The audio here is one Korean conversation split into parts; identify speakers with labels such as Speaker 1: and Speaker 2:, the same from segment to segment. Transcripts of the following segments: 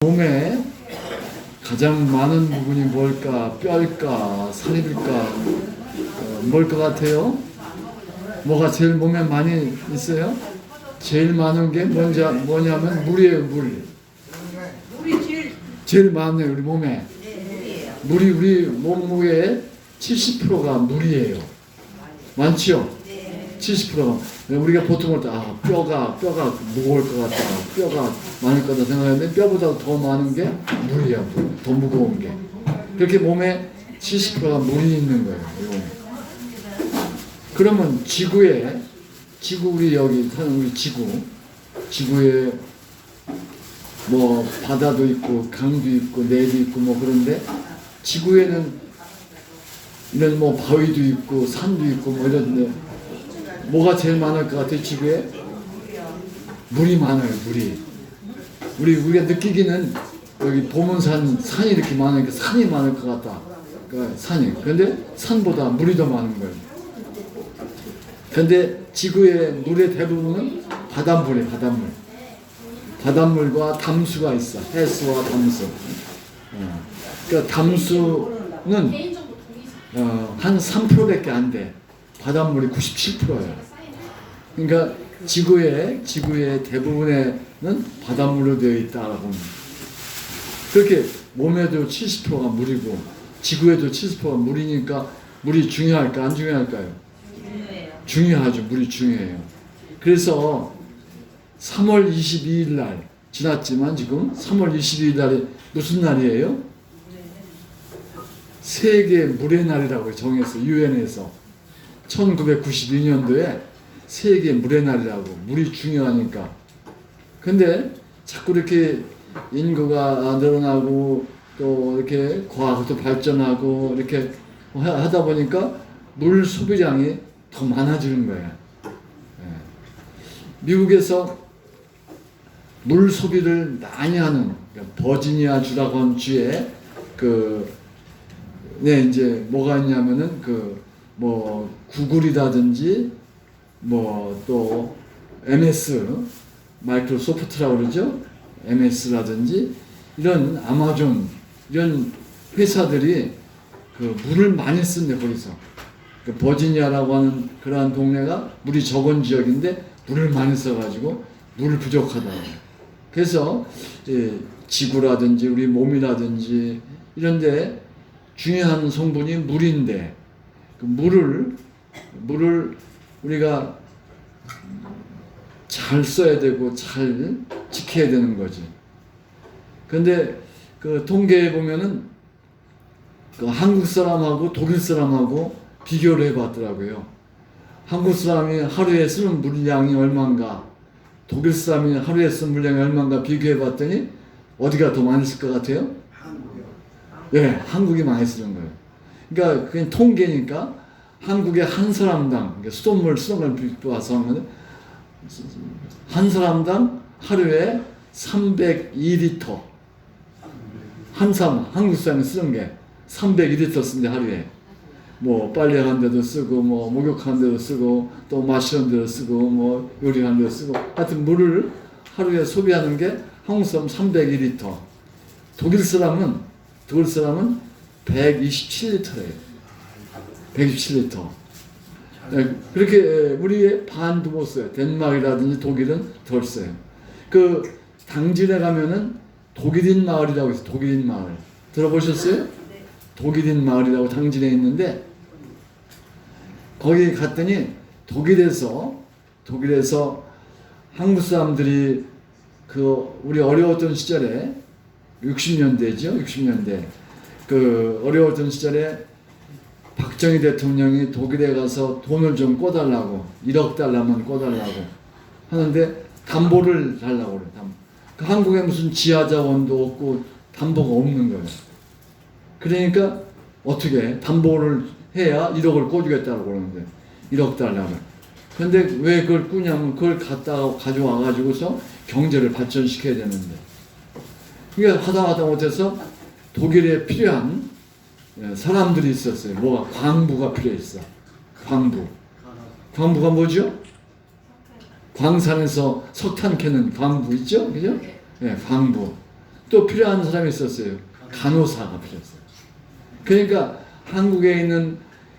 Speaker 1: 몸에 가장 많은 부분이 뭘까? 뼈일까? 살일까? 뭘 것 같아요? 뭐가 제일 몸에 많이 있어요? 제일 많은 게 뭐냐면 물이에요, 물.
Speaker 2: 물이
Speaker 1: 제일 많아요, 우리 몸에.
Speaker 2: 물이에요.
Speaker 1: 물이 우리 몸무게의 70%가 물이에요. 많지요? 70%가. 우리가 보통 할 때, 뼈가 무거울 것 같다. 뼈가 많을 거다 생각하는데, 뼈보다 더 많은 게 물이야, 물. 더 무거운 게. 그렇게 몸에 70%가 물이 있는 거예요, 몸에. 그러면 지구 우리 여기 사는 우리 지구에 뭐 바다도 있고 강도 있고 내도 있고 뭐 그런데 지구에는 이런 뭐 바위도 있고 산도 있고 뭐 이런데 뭐가 제일 많을 것 같아요? 지구에 물이 많아요. 물이 우리가 느끼기는 여기 보문산 산이 이렇게 많으니까 산이 많을 것 같다. 그러니까 산이 근데 산보다 물이 더 많은 거예요. 근데 지구의 물의 대부분은 바닷물이에요. 바닷물과 담수가 있어. 해수와 담수. 그러니까 담수는 한 3%밖에 안 돼. 바닷물이 97%예요. 그러니까 지구의 대부분에는 바닷물로 되어 있다라고 합니다. 그렇게 몸에도 70%가 물이고 지구에도 70%가 물이니까 물이 중요할까 안 중요할까요? 중요하죠. 물이 중요해요. 그래서 3월 22일 날 지났지만 지금 3월 22일 날이 무슨 날이에요? 세계 물의 날이라고 정했어요. 유엔에서 1992년도에 세계 물의 날이라고. 물이 중요하니까. 근데 자꾸 이렇게 인구가 늘어나고 또 이렇게 과학도 발전하고 이렇게 하다 보니까 물 소비량이 더 많아지는 거예요. 미국에서 물 소비를 많이 하는 버지니아 주라고 하는 주에 이제 뭐가 있냐면은 뭐 구글이라든지 뭐 또 MS 마이크로소프트라고 그러죠. MS라든지 이런 아마존 이런 회사들이 물을 많이 쓴대 거기서. 버지니아라고 하는 그러한 동네가 물이 적은 지역인데 물을 많이 써가지고 물 부족하다. 그래서 지구라든지 우리 몸이라든지 이런데 중요한 성분이 물인데 그 물을 우리가 잘 써야 되고 잘 지켜야 되는 거지. 그런데 그 통계에 보면은 한국 사람하고 독일 사람하고 비교를 해봤더라고요. 한국 사람이 하루에 쓰는 물량이 얼마인가, 독일 사람이 하루에 쓰는 물량이 얼마인가 비교해봤더니 어디가 더 많이 쓸 것 같아요?
Speaker 2: 한국이요.
Speaker 1: 네, 한국이 많이 쓰는 거예요. 그러니까 그냥 통계니까 한국의 한 사람당 그러니까 수돗물 쓰는 걸 봐서 하면 한 사람당 하루에 302리터 한국 사람이 쓰는 게 302리터 쓰는데 하루에 뭐 빨래하는 데도 쓰고 뭐 목욕하는 데도 쓰고 또 마시는 데도 쓰고 뭐 요리하는 데도 쓰고 하여튼 물을 하루에 소비하는 게 한국 사람 302리터 독일 사람은 127리터예요. 127리터. 그렇게 우리의 반도 못 써요. 덴마크라든지 독일은 덜 써요. 당진에 가면은 독일인 마을이라고 있어요. 독일인 마을. 들어보셨어요? 독일인 마을이라고 당진에 있는데 거기 갔더니 독일에서 한국 사람들이 우리 어려웠던 시절에 60년대죠. 60년대. 어려웠던 시절에 박정희 대통령이 독일에 가서 돈을 좀 꿔달라고 1억 달러만 꿔달라고 하는데 담보를 달라고 그래요. 한국에 무슨 지하자원도 없고 담보가 없는 거예요. 그러니까 어떻게 담보를 해야 1억을 꿔주겠다고 그러는데 1억 달러를. 근데 왜 그걸 꾸냐면 그걸 가져와 가지고서 경제를 발전시켜야 되는데 그러니까 하다 못해서 독일에 필요한 사람들이 있었어요. 뭐가 광부가 필요했어. 광부가 뭐죠? 광산에서 석탄 캐는 광부 있죠? 그죠? 네, 광부. 또 필요한 사람이 있었어요. 간호사가 필요했어요. 그러니까 한국에 있는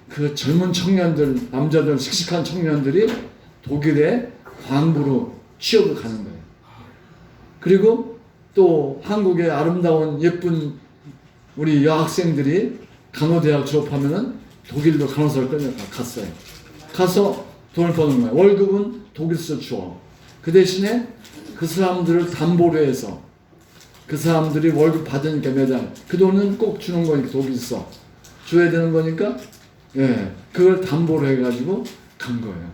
Speaker 1: 그 젊은 청년들, 남자들, 씩씩한 청년들이 독일에 광부로 취업을 가는 거예요. 그리고 또 한국의 아름다운 예쁜 우리 여학생들이 간호대학 졸업하면은 독일로 간호사를 갔어요. 가서 돈을 버는 거예요. 월급은 독일에서 줘. 그 대신에 그 사람들을 담보로 해서 그 사람들이 월급 받으니까 매달 그 돈은 꼭 주는 거니까 독일에서 줘야 되는 거니까 예, 그걸 담보로 해가지고 간 거예요.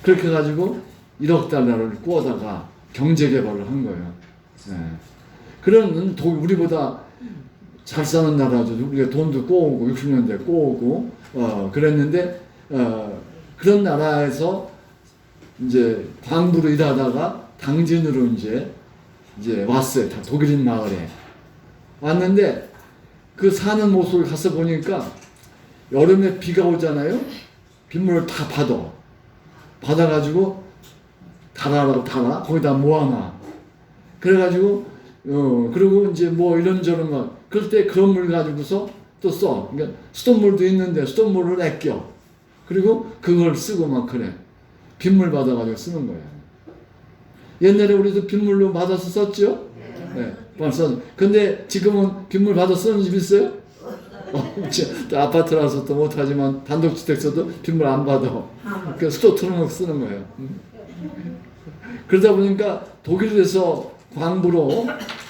Speaker 1: 그렇게 해가지고 1억 달러를 꾸어다가 경제개발을 한 거예요. 예. 그런 우리보다 잘 사는 나라죠. 우리가 돈도 꼬우고 60년대 꼬우고 그랬는데 그런 나라에서 이제 광부로 일하다가 당진으로 이제 왔어요. 다 독일인 마을에 왔는데 그 사는 모습을 가서 보니까 여름에 비가 오잖아요. 빗물을 다 받아가지고 달아라고 달아 거기다 모아놔. 그래가지고 그리고 이제 뭐 이런저런 거 그럴 때 그런 물 가지고서 또 써. 그러니까 수돗물도 있는데 수돗물을 아껴. 그리고 그걸 쓰고 막 그래. 빗물 받아가지고 쓰는 거예요. 옛날에 우리도 빗물로 받아서 썼죠? 네. 벌써. 근데 지금은 빗물 받아 쓰는 집 있어요? 또 아파트라서 또 못하지만 단독주택에서도 빗물 안 받아. 그 수도 틀어놓고 쓰는 거예요. 그러다 보니까 독일에서 광부로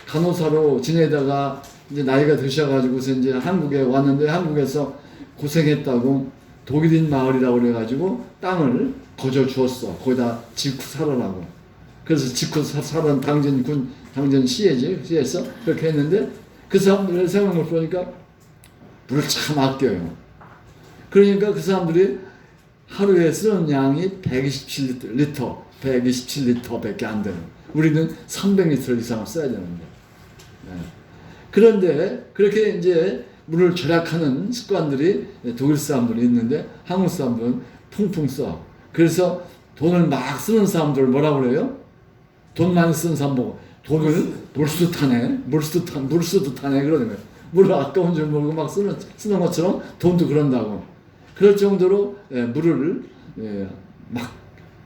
Speaker 1: 간호사로 지내다가 이제 나이가 드셔가지고서 이제 한국에 왔는데 한국에서 고생했다고 독일인 마을이라고 그래가지고 땅을 거저 주었어. 거기다 짓고 살아라고. 그래서 짓고 살은 당진시에서 그렇게 했는데 그 사람들의 생각을 보니까 물을 참 아껴요. 그러니까 그 사람들이 하루에 쓰는 양이 127리터 밖에 안 되는. 우리는 300리터 이상을 써야 되는데. 네. 그런데 그렇게 이제 물을 절약하는 습관들이 독일 사람들이 있는데 한국 사람들은 풍풍 써. 그래서 돈을 막 쓰는 사람들을 뭐라고 그래요? 돈 많이 쓰는 사람 보고 돈을 물수도 타네 그러는 거예요. 물을 아까운 줄 모르고 막 쓰는 것처럼 돈도 그런다고. 그럴 정도로 물을 막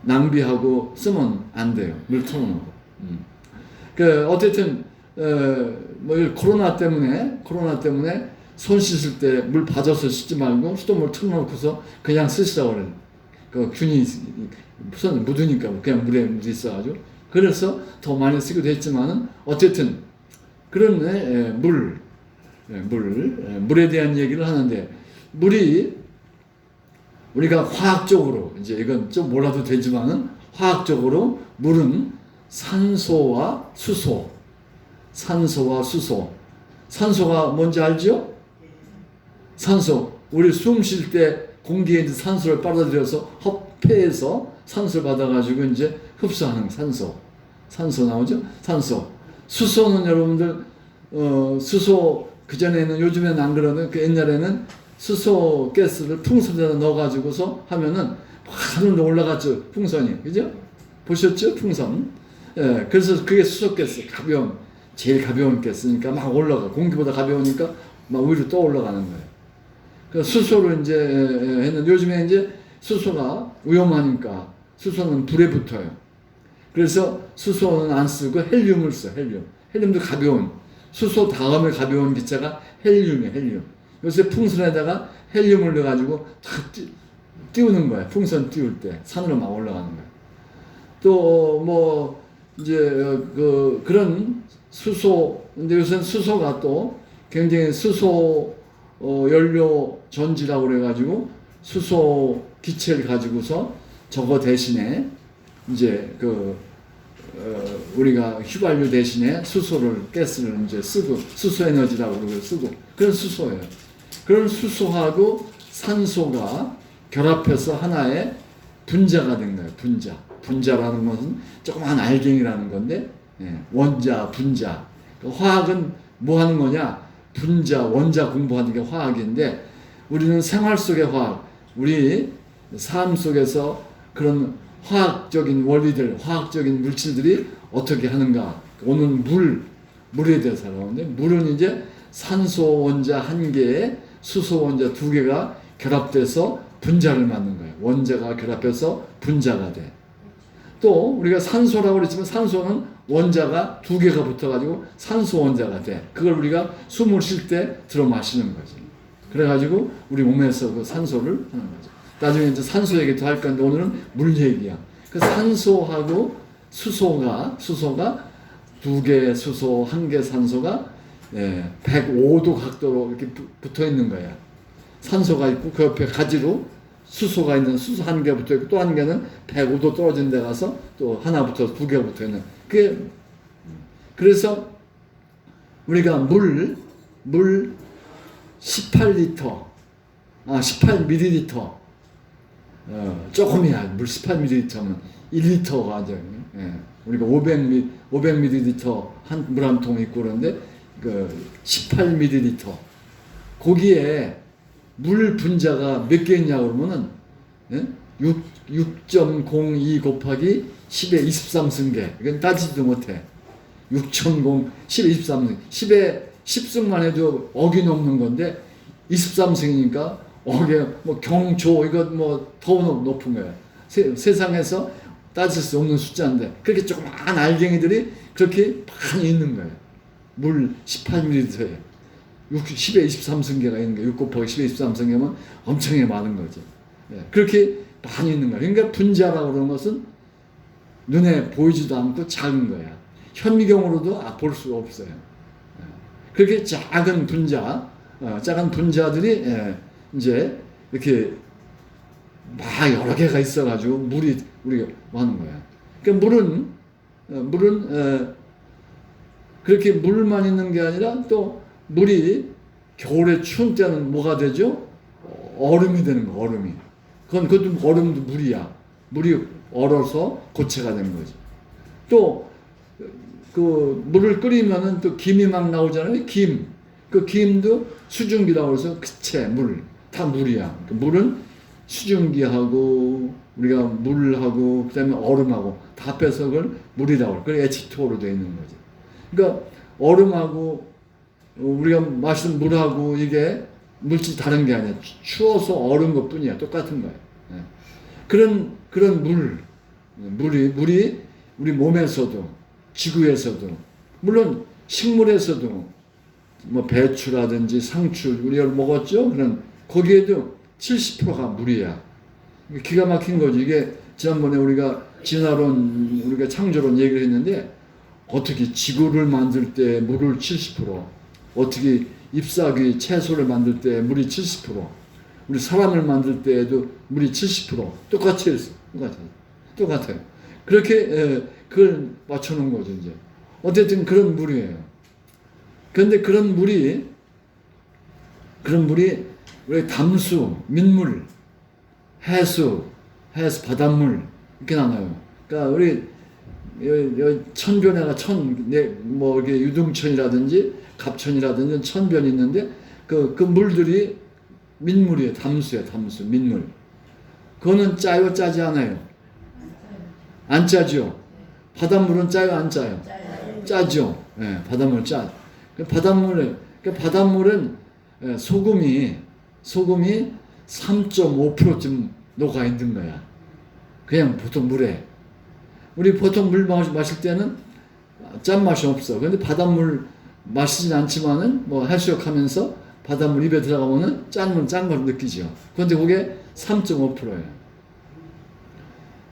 Speaker 1: 낭비하고 쓰면 안 돼요. 물 틀어놓고. 그 어쨌든 뭐 코로나 때문에 손 씻을 때 물 받아서 씻지 말고 수돗물 틀어놓고서 그냥 쓰시라고 그래요. 그 균이 손에 묻으니까 그냥 물이 있어가지고 그래서 더 많이 쓰기도 했지만은 어쨌든 그런 물에 대한 얘기를 하는데 물이 우리가 화학적으로 이제 이건 좀 몰라도 되지만은 화학적으로 물은 산소와 수소. 산소가 뭔지 알죠? 산소. 우리 숨 쉴 때 공기에 이제 산소를 빨아들여서 허폐에서 산소를 받아가지고 이제 흡수하는 산소 나오죠? 산소. 수소는 여러분들 수소 그전에는 요즘에는 안 그러는 그 옛날에는 수소 가스를 풍선에다 넣어가지고서 하면은 하늘로 올라갔죠. 풍선이. 그죠? 보셨죠? 풍선. 예, 그래서 그게 수소 가스. 제일 가벼운 가스니까 막 올라가. 공기보다 가벼우니까 막 위로 떠 올라가는 거예요. 그 수소를 이제 했는데 요즘에 이제 수소가 위험하니까 수소는 불에 붙어요. 그래서 수소는 안 쓰고 헬륨을 써. 헬륨도 가벼운. 수소 다음에 가벼운 기체가 헬륨이에요. 요새 풍선에다가 헬륨을 넣어가지고 탁 띄우는 거예요. 풍선 띄울 때 산으로 막 올라가는 거예요. 또 뭐 이제 그런 수소. 근데 요새는 수소가 또 굉장히 수소 연료 전지라고 그래가지고 수소 기체를 가지고서 저거 대신에 이제 우리가 휘발유 대신에 가스를 이제 쓰고 수소 에너지라고 그러고 쓰고 그런 수소예요. 그런 수소하고 산소가 결합해서 하나의 분자가 된 거예요. 분자라는 것은 조그만 알갱이라는 건데 원자, 분자. 화학은 뭐 하는 거냐? 분자, 원자 공부하는 게 화학인데 우리는 생활 속의 화학, 우리 삶 속에서 그런 화학적인 원리들, 화학적인 물질들이 어떻게 하는가. 오늘 물에 대해서 살아오는데 물은 이제 산소 원자 한 개에 수소 원자 두 개가 결합돼서 분자를 만든 거예요. 원자가 결합해서 분자가 돼. 또 우리가 산소라고 그랬지만 산소는 원자가 두 개가 붙어가지고 산소 원자가 돼. 그걸 우리가 숨을 쉴 때 들어 마시는 거지. 그래가지고 우리 몸에서 그 산소를 하는 거죠. 나중에 이제 산소 얘기 더 할 건데 오늘은 물 얘기야. 그 산소하고 수소가 두 개 수소, 한 개 산소가 105도 각도로 이렇게 붙어 있는 거야. 산소가 있고 그 옆에 가지로 수소가 있는 수소 한 개 붙어 있고 또 한 개는 105도 떨어진 데 가서 또 하나 붙어서 두 개가 붙어 있는. 그래서 우리가 물 18리터, 18ml, 조금이야. 물 18ml면 1리터가 아주, 우리가 500ml 물 한 통 있고 그런데, 18ml. 거기에 물 분자가 몇 개 있냐고 그러면은, 6.02 곱하기 10의 23승계. 이건 따지지도 못해. 6.0, 10의 23승. 10의 10승만 해도 억이 넘는 건데, 23승이니까, 억에, 경조, 이거 더 높은 거야. 세상에서 따질 수 없는 숫자인데, 그렇게 조그마한 알갱이들이 그렇게 많이 있는 거예요. 물 18ml에. 10의 23승계가 있는 거예요. 6 곱하기 10의 23승계면 엄청나게 많은 거죠. 그렇게 많이 있는 거예요. 그러니까 분자라고 그러는 것은 눈에 보이지도 않고 작은 거야. 현미경으로도 볼 수가 없어요. 그렇게 작은 분자들이 이제 이렇게 막 여러 개가 있어가지고 물이 우리가 하는 거야. 그러니까 물은 그렇게 물만 있는 게 아니라 또 물이 겨울에 추운 때는 뭐가 되죠? 얼음이 되는 거, 얼음이. 그것도 얼음도 물이야. 물이 얼어서 고체가 되는 거지. 또 그 물을 끓이면은 또 김이 막 나오잖아요. 김. 그 김도 수증기라고 해서 그체 물. 다 물이야. 그 물은 수증기하고 우리가 물하고 그다음에 얼음하고 다 합해서 그걸 물이라고 그래. H2O로 되어 있는 거지. 그러니까 얼음하고 우리가 마시는 물하고 이게 물질이 다른 게 아니야. 추워서 얼은 것뿐이야. 똑같은 거야. 그런 물이 우리 몸에서도 지구에서도 물론 식물에서도 배추라든지 상추 우리가 먹었죠. 그런 거기에도 70%가 물이야. 기가 막힌 거지. 이게 지난번에 우리가 진화론 우리가 창조론 얘기를 했는데 어떻게 지구를 만들 때 물을 70%, 어떻게 잎사귀 채소를 만들 때 물이 70%, 우리 사람을 만들 때에도 물이 70% 똑같이 했어. 똑같아요. 그렇게 그걸 맞춰놓은 거죠 이제. 어쨌든 그런 물이에요. 그런데 그런 물이 우리 담수, 민물, 해수, 바닷물 이렇게 나눠요. 그러니까 우리 천변에가 이게 유등천이라든지 갑천이라든지 천변이 있는데 그 물들이 민물이에요. 담수예요. 민물. 그거는 짜요, 짜지 않아요? 안 짜죠? 바닷물은 짜요, 안 짜요? 짜죠. 바닷물 짜. 바닷물은 소금이 3.5%쯤 녹아 있는 거야. 그냥 보통 물에. 우리 보통 물 마실 때는 짠맛이 없어. 근데 바닷물 마시진 않지만은 해수욕하면서 바닷물 입에 들어가면은 짠 걸 느끼죠. 그런데 그게 3.5%예요.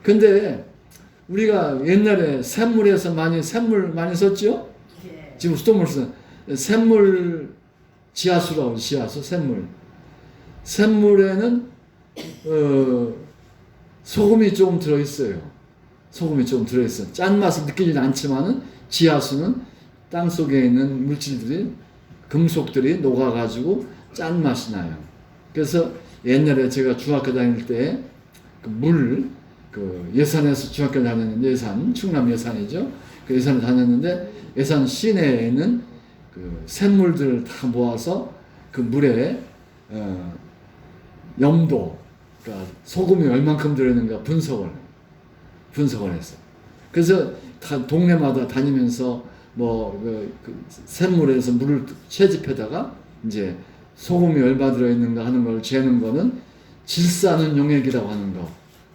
Speaker 1: 근데 우리가 옛날에 샘물 많이 썼죠? 지금 수돗물 써. 샘물 지하수라고 지하수 샘물. 샘물에는 소금이 좀 들어있어요. 짠맛을 느끼지는 않지만은 지하수는 땅 속에 있는 물질들이 금속들이 녹아가지고 짠맛이 나요. 그래서 옛날에 제가 중학교 다닐 때 예산에서 중학교 다녔는데 충남 예산이죠. 그 예산을 다녔는데 예산 시내에 있는 그 샘물들을 다 모아서 그 물에 염도, 그러니까 소금이 얼만큼 들어있는가 분석을 했어. 그래서 다 동네마다 다니면서 샘물에서 물을 채집해다가 이제 소금이 얼마 들어있는가 하는 걸 재는 거는 질산은 용액이라고 하는 거.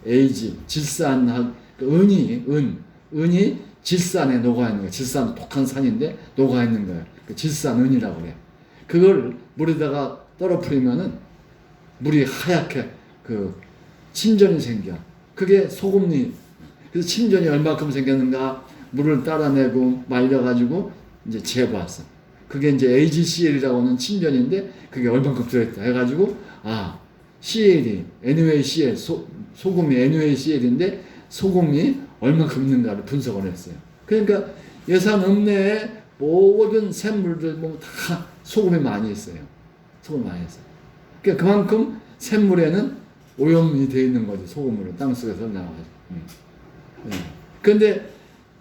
Speaker 1: 에이지, 질산, 은이 질산에 녹아있는 거예요. 질산 독한 산인데 녹아있는 거예요. 그 질산은이라고 그래요. 그걸 물에다가 떨어뜨리면은 물이 하얗게 침전이 생겨. 그게 소금이. 그래서 침전이 얼마큼 생겼는가 물을 따라내고 말려가지고 이제 재봤어. 그게 이제 AgCl이라고 하는 침전인데 그게 얼마큼 들어있다 해가지고 CL이 NaCl 소금이 NaCl인데 소금이 얼마큼 있는가를 분석을 했어요. 그러니까 예산읍내에 모든 샘물들 다 소금이 많이 있어요. 소금 많이 있어요. 그러니까 그만큼 샘물에는 오염이 되어 있는 거죠. 소금으로 땅속에서 나와가지고. 그런데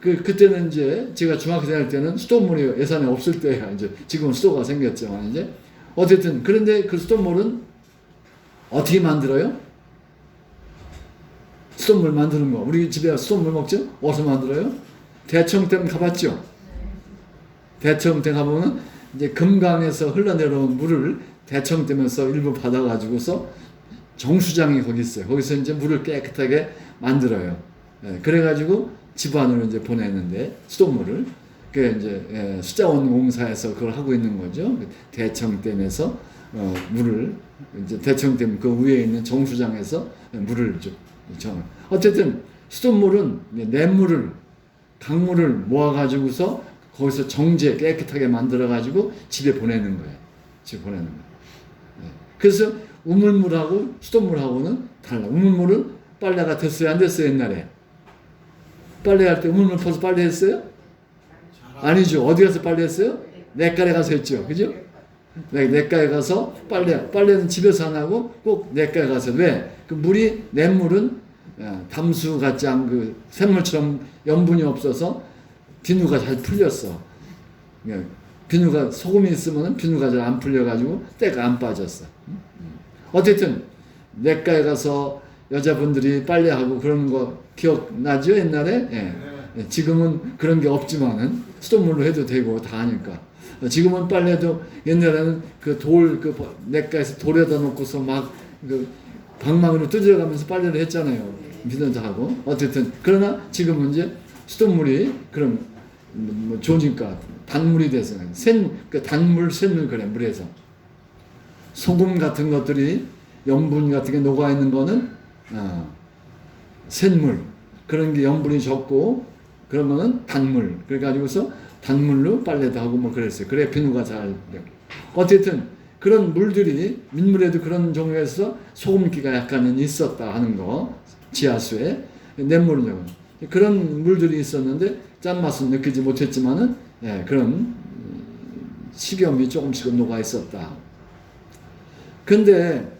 Speaker 1: 그때는 이제 제가 중학교 다닐 때는 수돗물이 예산에 없을 때야. 이제 지금은 수도가 생겼지만 이제 어쨌든 그런데 그 수돗물은 어떻게 만들어요? 수돗물 만드는 거. 우리 집에 수돗물 먹죠? 어디서 만들어요? 대청댐 가봤죠? 대청댐 가보면 이제 금강에서 흘러내려온 물을 대청댐에서 일부 받아가지고서 정수장이 거기 있어요. 거기서 이제 물을 깨끗하게 만들어요. 그래가지고 집안으로 이제 보내는데 수돗물을 그 이제 수자원공사에서 그걸 하고 있는 거죠. 대청댐에서 물을 이제 대청댐 그 위에 있는 정수장에서 물을 좀 어쨌든 수돗물은 냇물을 강물을 모아가지고서 거기서 정제 깨끗하게 만들어가지고 집에 보내는 거예요. 집에 보내는 거예요. 그래서 우물물하고 수돗물하고는 달라. 우물물은 빨래가 됐어요, 안 됐어요, 옛날에? 빨래할 때 우물물 퍼서 빨래했어요? 아니죠. 어디 가서 빨래했어요? 냇가에 가서 했죠. 그죠? 냇가에 가서 빨래는 집에서 안 하고 꼭 냇가에 가서. 왜? 그 물이, 냇물은 담수 같지 않은 샘물처럼 염분이 없어서 비누가 잘 풀렸어. 비누가, 소금이 있으면 비누가 잘 안 풀려가지고 때가 안 빠졌어. 어쨌든 냇가에 가서 여자분들이 빨래하고 그런 거 기억나죠? 옛날에? 지금은 그런 게 없지만은 수돗물로 해도 되고 다 하니까. 지금은 빨래도 옛날에는 냇가에서 돌에다 놓고서 막 방망이로 두드려가면서 빨래를 했잖아요. 비누도 하고. 어쨌든 그러나 지금은 이제 수돗물이 그런 좋으니까 단물이 돼서 단물, 샘물 그래 물에서. 소금 같은 것들이 염분 같은 게 녹아 있는 거는 샘물 그런 게 염분이 적고 그런 거는 단물. 그래가지고서 단물로 빨래도 하고 뭐 그랬어요. 그래 비누가 잘 돼요. 어쨌든 그런 물들이 민물에도 그런 종류에서 소금기가 약간은 있었다 하는 거. 지하수에 냇물은 그런 물들이 있었는데 짠맛은 느끼지 못했지만은 그런 식염이 조금씩은 녹아 있었다. 근데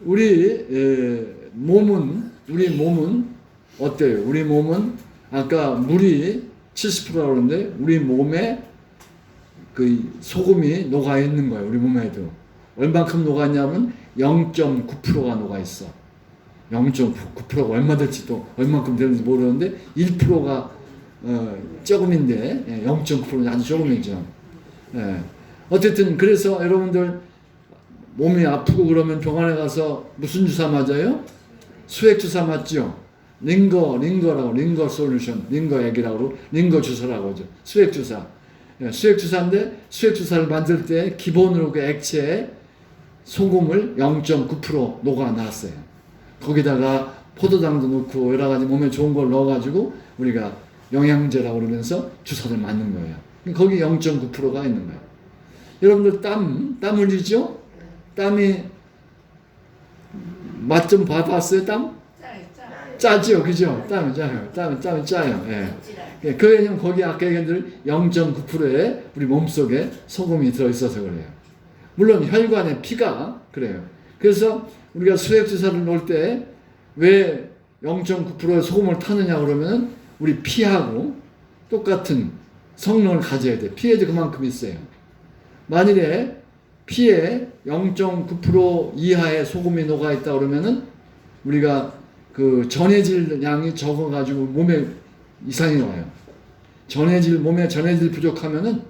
Speaker 1: 우리 몸은 어때요? 우리 몸은 아까 물이 70%라고 그러는데 우리 몸에 그 소금이 녹아 있는 거예요. 우리 몸에도. 얼만큼 녹아 있냐면 0.9%가 녹아 있어. 0.9%가 얼마 될지도 얼만큼 되는지 모르는데 1%가 조금인데 0.9%는 아주 조금이죠. 어쨌든 그래서 여러분들 몸이 아프고 그러면 병원에 가서 무슨 주사 맞아요? 수액 주사 맞죠? 링거 솔루션, 링거 액이라고 링거 주사라고 하죠. 수액 주사. 수액 주사인데 수액 주사를 만들 때 기본으로 그 액체에 소금을 0.9% 녹아놨어요. 거기다가 포도당도 넣고 여러 가지 몸에 좋은 걸 넣어가지고 우리가 영양제라고 그러면서 주사를 맞는 거예요. 거기 0.9%가 있는 거예요. 여러분들 땀 흘리죠? 땀이 맛 좀 봐봤어요? 땀? 짜죠, 그죠? 땀이 짜요. 그 왜냐면 거기 아까 얘기한 0.9%의 우리 몸속에 소금이 들어있어서 그래요. 물론 혈관에 피가 그래요. 그래서 우리가 수액 주사를 놓을 때 왜 0.9%의 소금을 타느냐 그러면 우리 피하고 똑같은 성능을 가져야 돼. 피에도 그만큼 있어요. 만일에 피에 0.9% 이하의 소금이 녹아 있다 그러면은 우리가 그 전해질 양이 적어가지고 몸에 이상이 와요. 몸에 전해질 부족하면은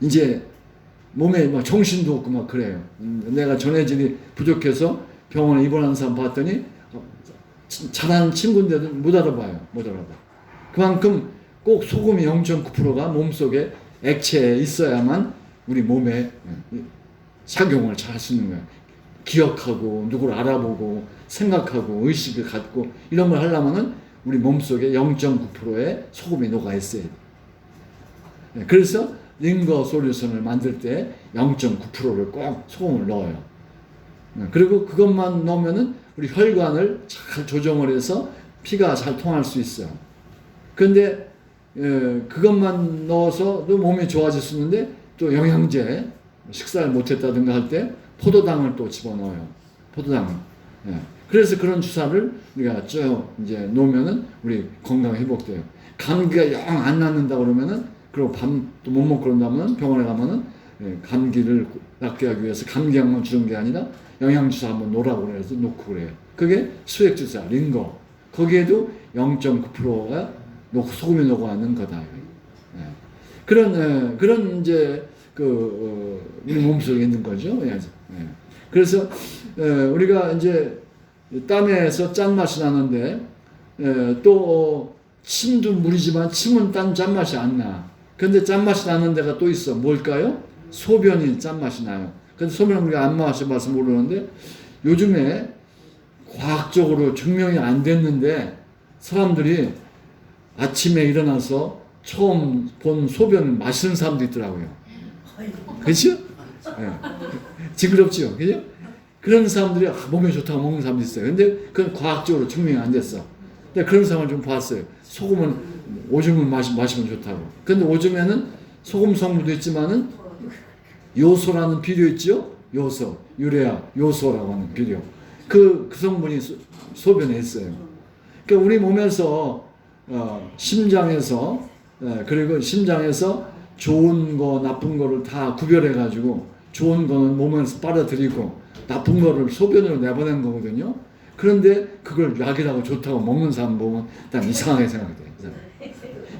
Speaker 1: 이제 몸에 막 정신도 없고 막 그래요. 내가 전해질이 부족해서 병원에 입원하는 사람 봤더니 잘하는 친구인데도 못 알아봐요. 못 알아봐. 그만큼 꼭 소금이 0.9%가 몸속에 액체에 있어야만 우리 몸에 작용을 잘 할 수 있는 거예요. 기억하고 누구를 알아보고 생각하고 의식을 갖고 이런 걸 하려면은 우리 몸속에 0.9%의 소금이 녹아 있어야 돼요. 그래서 링거 솔루션을 만들 때 0.9%를 꼭 소금을 넣어요. 그리고 그것만 넣으면은 우리 혈관을 잘 조정을 해서 피가 잘 통할 수 있어요. 그런데 그것만 넣어서도 몸이 좋아질 수 있는데 또 영양제 식사를 못했다든가 할 때 포도당을 또 집어넣어요. 포도당. 그래서 그런 주사를 우리가 쭉 이제 놓으면은 우리 건강 회복돼요. 감기가 영 안 낫는다 그러면은 그리고 밤도 못 먹고 그런다면 병원에 가면은 감기를 낫게 하기 위해서 감기약만 주는 게 아니라 영양주사 한번 놓으라고 그래서 놓고 그래요. 그게 수액주사, 링거. 거기에도 0.9%가 소금이 녹아있는 거다. 그런 이제 우리 몸속에 있는 거죠. 그래서 우리가 이제 땀에서 짠맛이 나는데 또 침도 물이지만 침은 짠맛이 안 나. 근데 짠맛이 나는 데가 또 있어. 뭘까요? 소변이 짠맛이 나요. 근데 소변은 우리가 안 마셔봐서 모르는데 요즘에 과학적으로 증명이 안 됐는데 사람들이 아침에 일어나서 처음 본 소변을 마시는 사람도 있더라고요. 그렇죠? 징그럽죠? 그죠? 그런 사람들이 몸에 좋다고 먹는 사람도 있어요. 근데 그건 과학적으로 증명이 안 됐어. 근데 그런 사람을 좀 봤어요. 소금은 오줌을 마시면 좋다고. 근데 오줌에는 소금 성분도 있지만은 요소라는 비료 있죠? 요소, 유레아, 요소라고 하는 비료. 그 성분이 소변에 있어요. 그러니까 우리 몸에서 심장에서 그리고 심장에서 좋은 거 나쁜 거를 다 구별해 가지고 좋은 거는 몸에서 빨아들이고 나쁜 거를 소변으로 내보낸 거거든요. 그런데 그걸 약이라고 좋다고 먹는 사람 보면 난 이상하게 생각돼요.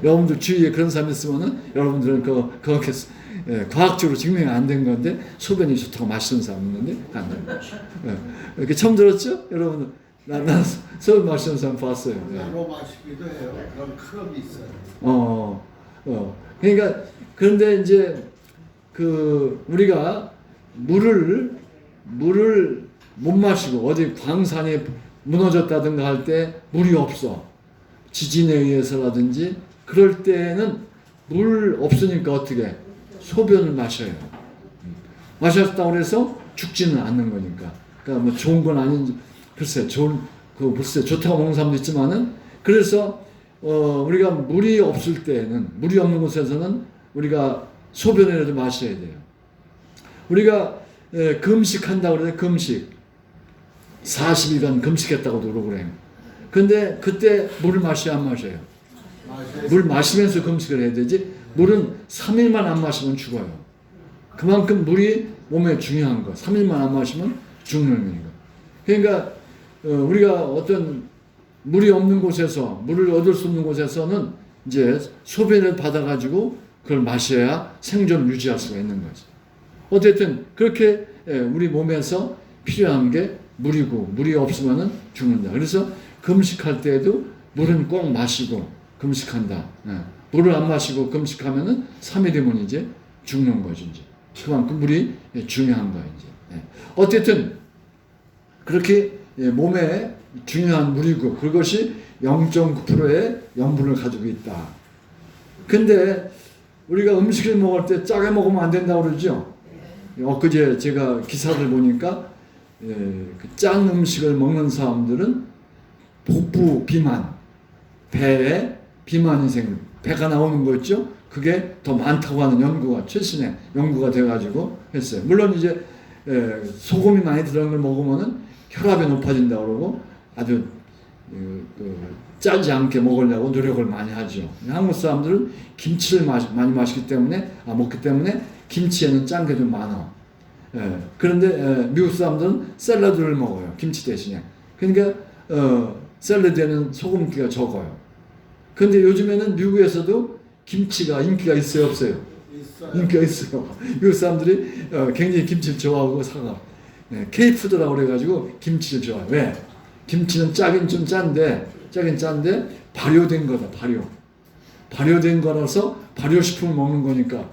Speaker 1: 여러분들 주위에 그런 사람 있으면은 여러분들은 그렇게 과학적으로 증명이 안 된 건데 소변이 좋다고 마시는 사람 있는데 안 돼요. 이렇게 처음 들었죠? 여러분 난 소변 마시는 사람 봤어요.
Speaker 3: 나로 마시기도 해요. 그런 클럽이 있어요.
Speaker 1: 그러니까 그런데 이제 우리가 물을 못 마시고 어디 광산이 무너졌다든가 할 때 물이 없어. 지진에 의해서라든지 그럴 때는 물 없으니까 어떻게 소변을 마셔요. 마셨다고 해서 죽지는 않는 거니까. 그러니까 뭐 좋은 건 아닌지 글쎄 글쎄 좋다고 먹는 사람도 있지만은 그래서 우리가 물이 없을 때는 물이 없는 곳에서는 우리가 소변이라도 마셔야 돼요. 우리가 금식한다고 그래요. 금식 40일간 금식했다고도 그러고 그래요. 근데 그때 물을 마셔야 안 마셔요? 물 마시면서 금식을 해야 되지. 물은 3일만 안 마시면 죽어요. 그만큼 물이 몸에 중요한 거. 3일만 안 마시면 죽는 거니까. 그러니까 우리가 어떤 물이 없는 곳에서 물을 얻을 수 없는 곳에서는 이제 소변을 받아가지고 그걸 마셔야 생존을 유지할 수가 있는 거죠. 어쨌든 그렇게 우리 몸에서 필요한 게 물이고 물이 없으면은 죽는다. 그래서 금식할 때에도 물은 꼭 마시고 금식한다. 물을 안 마시고 금식하면은 3일이면 이제 죽는 거죠. 이제 그만큼 물이 중요한 거예요. 이제 어쨌든 그렇게 몸에 중요한 물이고 그것이 0.9%의 염분을 가지고 있다. 근데 우리가 음식을 먹을 때 짜게 먹으면 안 된다고 그러죠. 엊그제 제가 기사를 보니까 짠 음식을 먹는 사람들은 복부 비만, 배에 비만이 배가 나오는 거 있죠? 그게 더 많다고 하는 연구가 최신의 연구가 돼가지고 했어요. 물론 이제 소금이 많이 들어간 걸 먹으면은 혈압이 높아진다고 그러고 아주 짜지 않게 먹으려고 노력을 많이 하죠. 한국 사람들은 김치를 많이 먹기 때문에 김치에는 짠 게 좀 많아. 그런데 미국 사람들은 샐러드를 먹어요. 김치 대신에. 그러니까 샐러드에는 소금기가 적어요. 근데 요즘에는 미국에서도 김치가 인기가 있어요, 없어요?
Speaker 3: 있어요.
Speaker 1: 인기가 있어요. 미국 사람들이 굉장히 김치를 좋아하고 사가. K푸드라고 그래가지고 김치를 좋아해요. 왜? 김치는 짜긴 좀 짠데 발효된 거다, 발효된 거라서 발효식품을 먹는 거니까,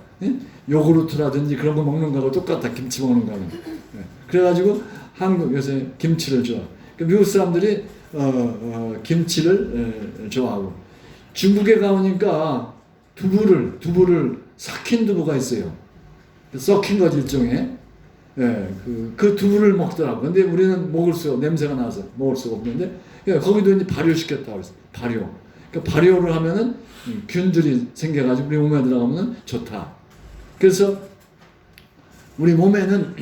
Speaker 1: 요구르트라든지 그런 거 먹는 거하고 똑같아, 김치 먹는 거는. 그래가지고 한국 요새 김치를 좋아. 미국 사람들이 김치를 좋아하고, 중국에 가보니까 두부를 삭힌 두부가 있어요. 썩힌 거지 일종의. 그 두부를 먹더라고. 근데 우리는 냄새가 나서 먹을 수가 없는데, 거기도 이제 발효시켰다고 그랬어. 그러니까 발효를 하면은 균들이 생겨가지고 우리 몸에 들어가면은 좋다. 그래서 우리 몸에는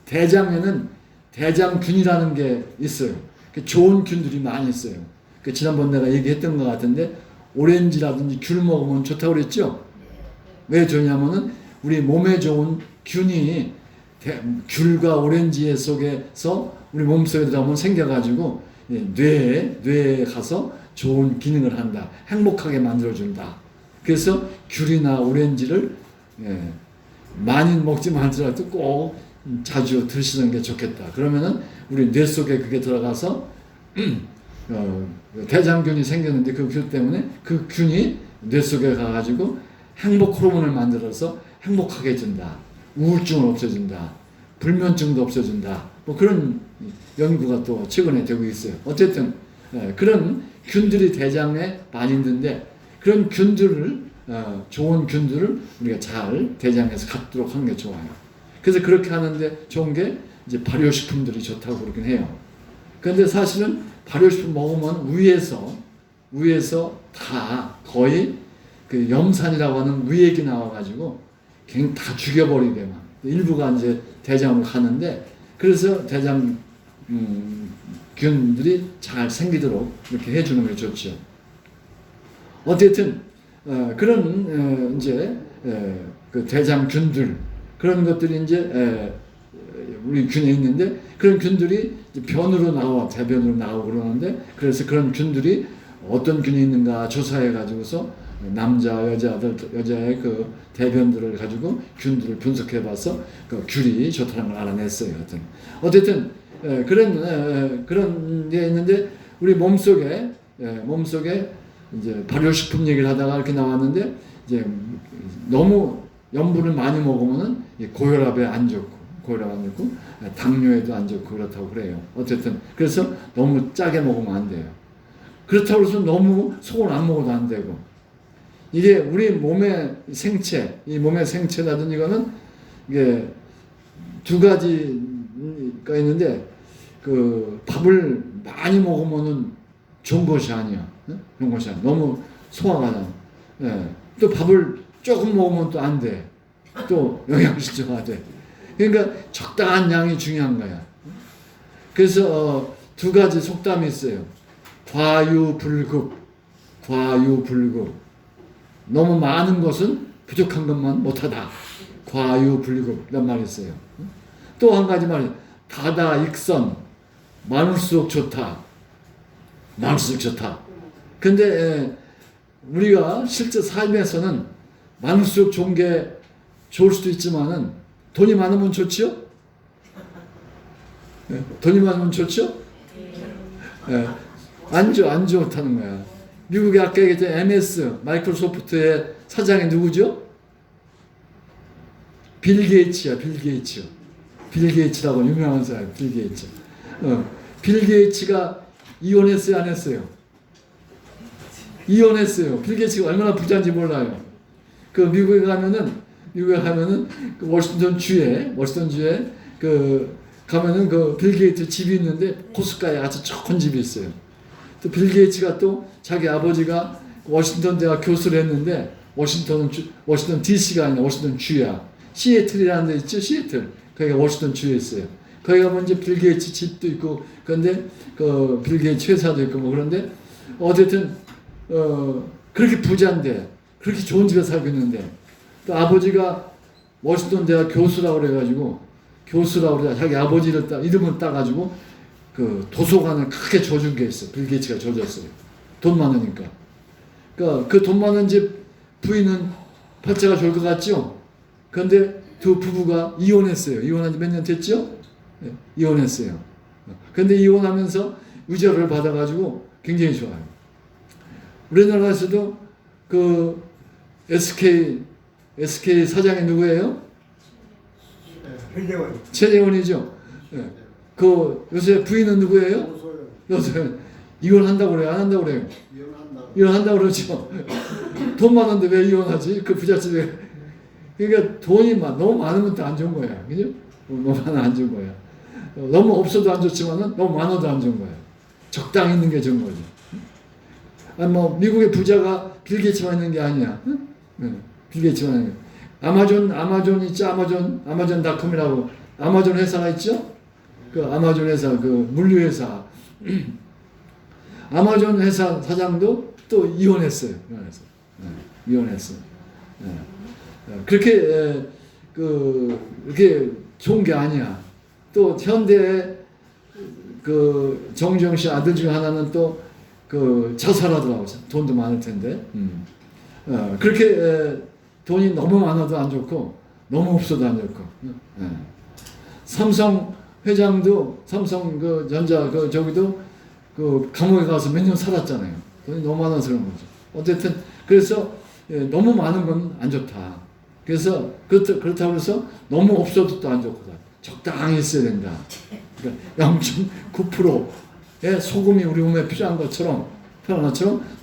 Speaker 1: 대장에는 대장균이라는 게 있어요. 좋은 균들이 많이 있어요. 지난번 내가 얘기했던 것 같은데, 오렌지라든지 귤 먹으면 좋다고 그랬죠? 왜 좋냐면은 우리 몸에 좋은 균이 귤과 오렌지 속에서 우리 몸속에 들어가면 생겨가지고 뇌에 가서 좋은 기능을 한다. 행복하게 만들어준다. 그래서 귤이나 오렌지를 많이 먹지만 않더라도 꼭 자주 드시는 게 좋겠다. 그러면은 우리 뇌 속에 그게 들어가서 대장균이 생겼는데 그 균 때문에 그 균이 뇌 속에 가가지고 행복 호르몬을 만들어서 행복하게 해준다. 우울증을 없애준다. 불면증도 없애준다. 뭐 그런 연구가 또 최근에 되고 있어요. 어쨌든 그런 균들이 대장에 많이 있는데 그런 균들을 좋은 균들을 우리가 잘 대장에서 갖도록 하는 게 좋아요. 그래서 그렇게 하는데 좋은 게 이제 발효식품들이 좋다고 그러긴 해요. 그런데 사실은 발효식품 먹으면 위에서 다 거의 그 염산이라고 하는 위액이 나와가지고 그냥 다 죽여버리게만 일부가 이제 대장으로 가는데 그래서 대장 균들이 잘 생기도록 이렇게 해주는 게 좋죠. 어쨌든 그런 이제 그 대장균들 그런 것들이 이제 우리 균에 있는데 그런 균들이 변으로 나와 대변으로 나오고 그러는데 그래서 그런 균들이 어떤 균이 있는가 조사해 가지고서 남자 여자의 그 대변들을 가지고 균들을 분석해 봐서 그 균이 좋다는 걸 알아냈어요. 어쨌든 그런 게 있는데 우리 몸속에 이제 발효식품 얘기를 하다가 이렇게 나왔는데 이제 너무 염분을 많이 먹으면은 고혈압에 안 좋고 당뇨에도 안 좋고 그렇다고 그래요. 어쨌든 그래서 너무 짜게 먹으면 안 돼요. 그렇다고 해서 너무 속을 안 먹어도 안 되고 이게 우리 몸의 생체, 이 몸의 생체라든지 이거는 이게 두 가지가 있는데 그 밥을 많이 먹으면은 좋은 것이 아니야. 좋은 것이 아니야. 너무 소화가 나. 또 밥을 조금 먹으면 또 안 돼. 또 영양실조가 돼. 그러니까 적당한 양이 중요한 거야. 그래서 두 가지 속담이 있어요. 과유불급. 너무 많은 것은 부족한 것만 못하다. 과유불급 이런 말이 있어요. 또 한 가지 말이 다다익선. 많을수록 좋다. 근데 우리가 실제 삶에서는 많을수록 좋은 게 좋을 수도 있지만은 돈이 많으면 좋지요? 돈이 많으면 좋죠? 안 좋다는 거야. 미국의 아까 얘기했던 MS, 마이크로소프트의 사장이 누구죠? 빌 게이츠야, 빌 게이츠라고 유명한 사람, 빌 게이츠. 빌 게이츠가 이혼했어요, 안 했어요? 이혼했어요. 빌 게이츠가 얼마나 부자인지 몰라요. 그 미국에 가면은 그 워싱턴 주에 그 가면은 그 빌 게이츠 집이 있는데 코스가에 아주 좋은 집이 있어요. 또 빌 게이츠가 또 자기 아버지가 워싱턴 대학 교수를 했는데 워싱턴 DC가 아니라 워싱턴 주야. 시애틀이라는 데 있죠, 시애틀. 거기가 워싱턴 주에 있어요. 거기 가면 이제 빌 게이츠 집도 있고 그런데 그 빌 게이츠 회사도 있고 뭐 그런데 어쨌든 그렇게 부자인데 그렇게 좋은 집에 살고 있는데 또 아버지가 워싱턴 대학 교수라고 그래가지고 자기 아버지를 이름을 따가지고 그 도서관을 크게 줘준 게 있어. 빌 게이츠가 줘줬어요. 돈 많으니까. 그러니까 그 돈 많은 집 부인은 팔자가 좋을 것 같죠? 그런데 두 부부가 이혼했어요. 이혼한 지 몇 년 됐죠? 네, 이혼했어요. 그런데 이혼하면서 유죄를 받아가지고 굉장히 좋아요. 우리나라에서도 그 SK 사장이 누구예요?
Speaker 3: 회장은
Speaker 1: 최재원이죠. 네. 그 요새 부인은 누구예요? 요새 이혼한다고 그래요? 안 한다고 그래요? 이혼한다고 그러죠. 돈 많은데 왜 이혼하지? 그 부잣집에. 그러니까 돈이 너무 많으면 또 안 좋은 거야. 그죠? 너무 많으면 안 좋은 거야. 너무 없어도 안 좋지만은 너무 많아도 안 좋은 거야. 적당히 있는 게 좋은 거지. 아니 뭐 미국의 부자가 빌 게이츠만 있는 게 아니야. 응? 응. 빌 게이츠만 있는 게. 아마존 있죠? 아마존닷컴이라고 아마존 회사가 있죠? 그 아마존 회사 그 물류 회사. 아마존 회사 사장도 또 이혼했어요. 이혼했어요. 그렇게 그렇게 좋은 게 아니야. 또 현대 그 정주영 씨 아들 중에 하나는 또 그 자살하더라고. 돈도 많을 텐데. 그렇게 돈이 너무 많아도 안 좋고 너무 없어도 안 좋고. 삼성 회장도 삼성 그 전자 그 저기도 그 감옥에 가서 몇 년 살았잖아요. 돈이 너무 많아서 그런 거죠. 어쨌든 그래서 너무 많은 건 안 좋다. 그래서 그렇다고 해서 너무 없어도 또 안 좋거든. 적당히 있어야 된다. 그러니까 0.9%의 소금이 우리 몸에 필요한 것처럼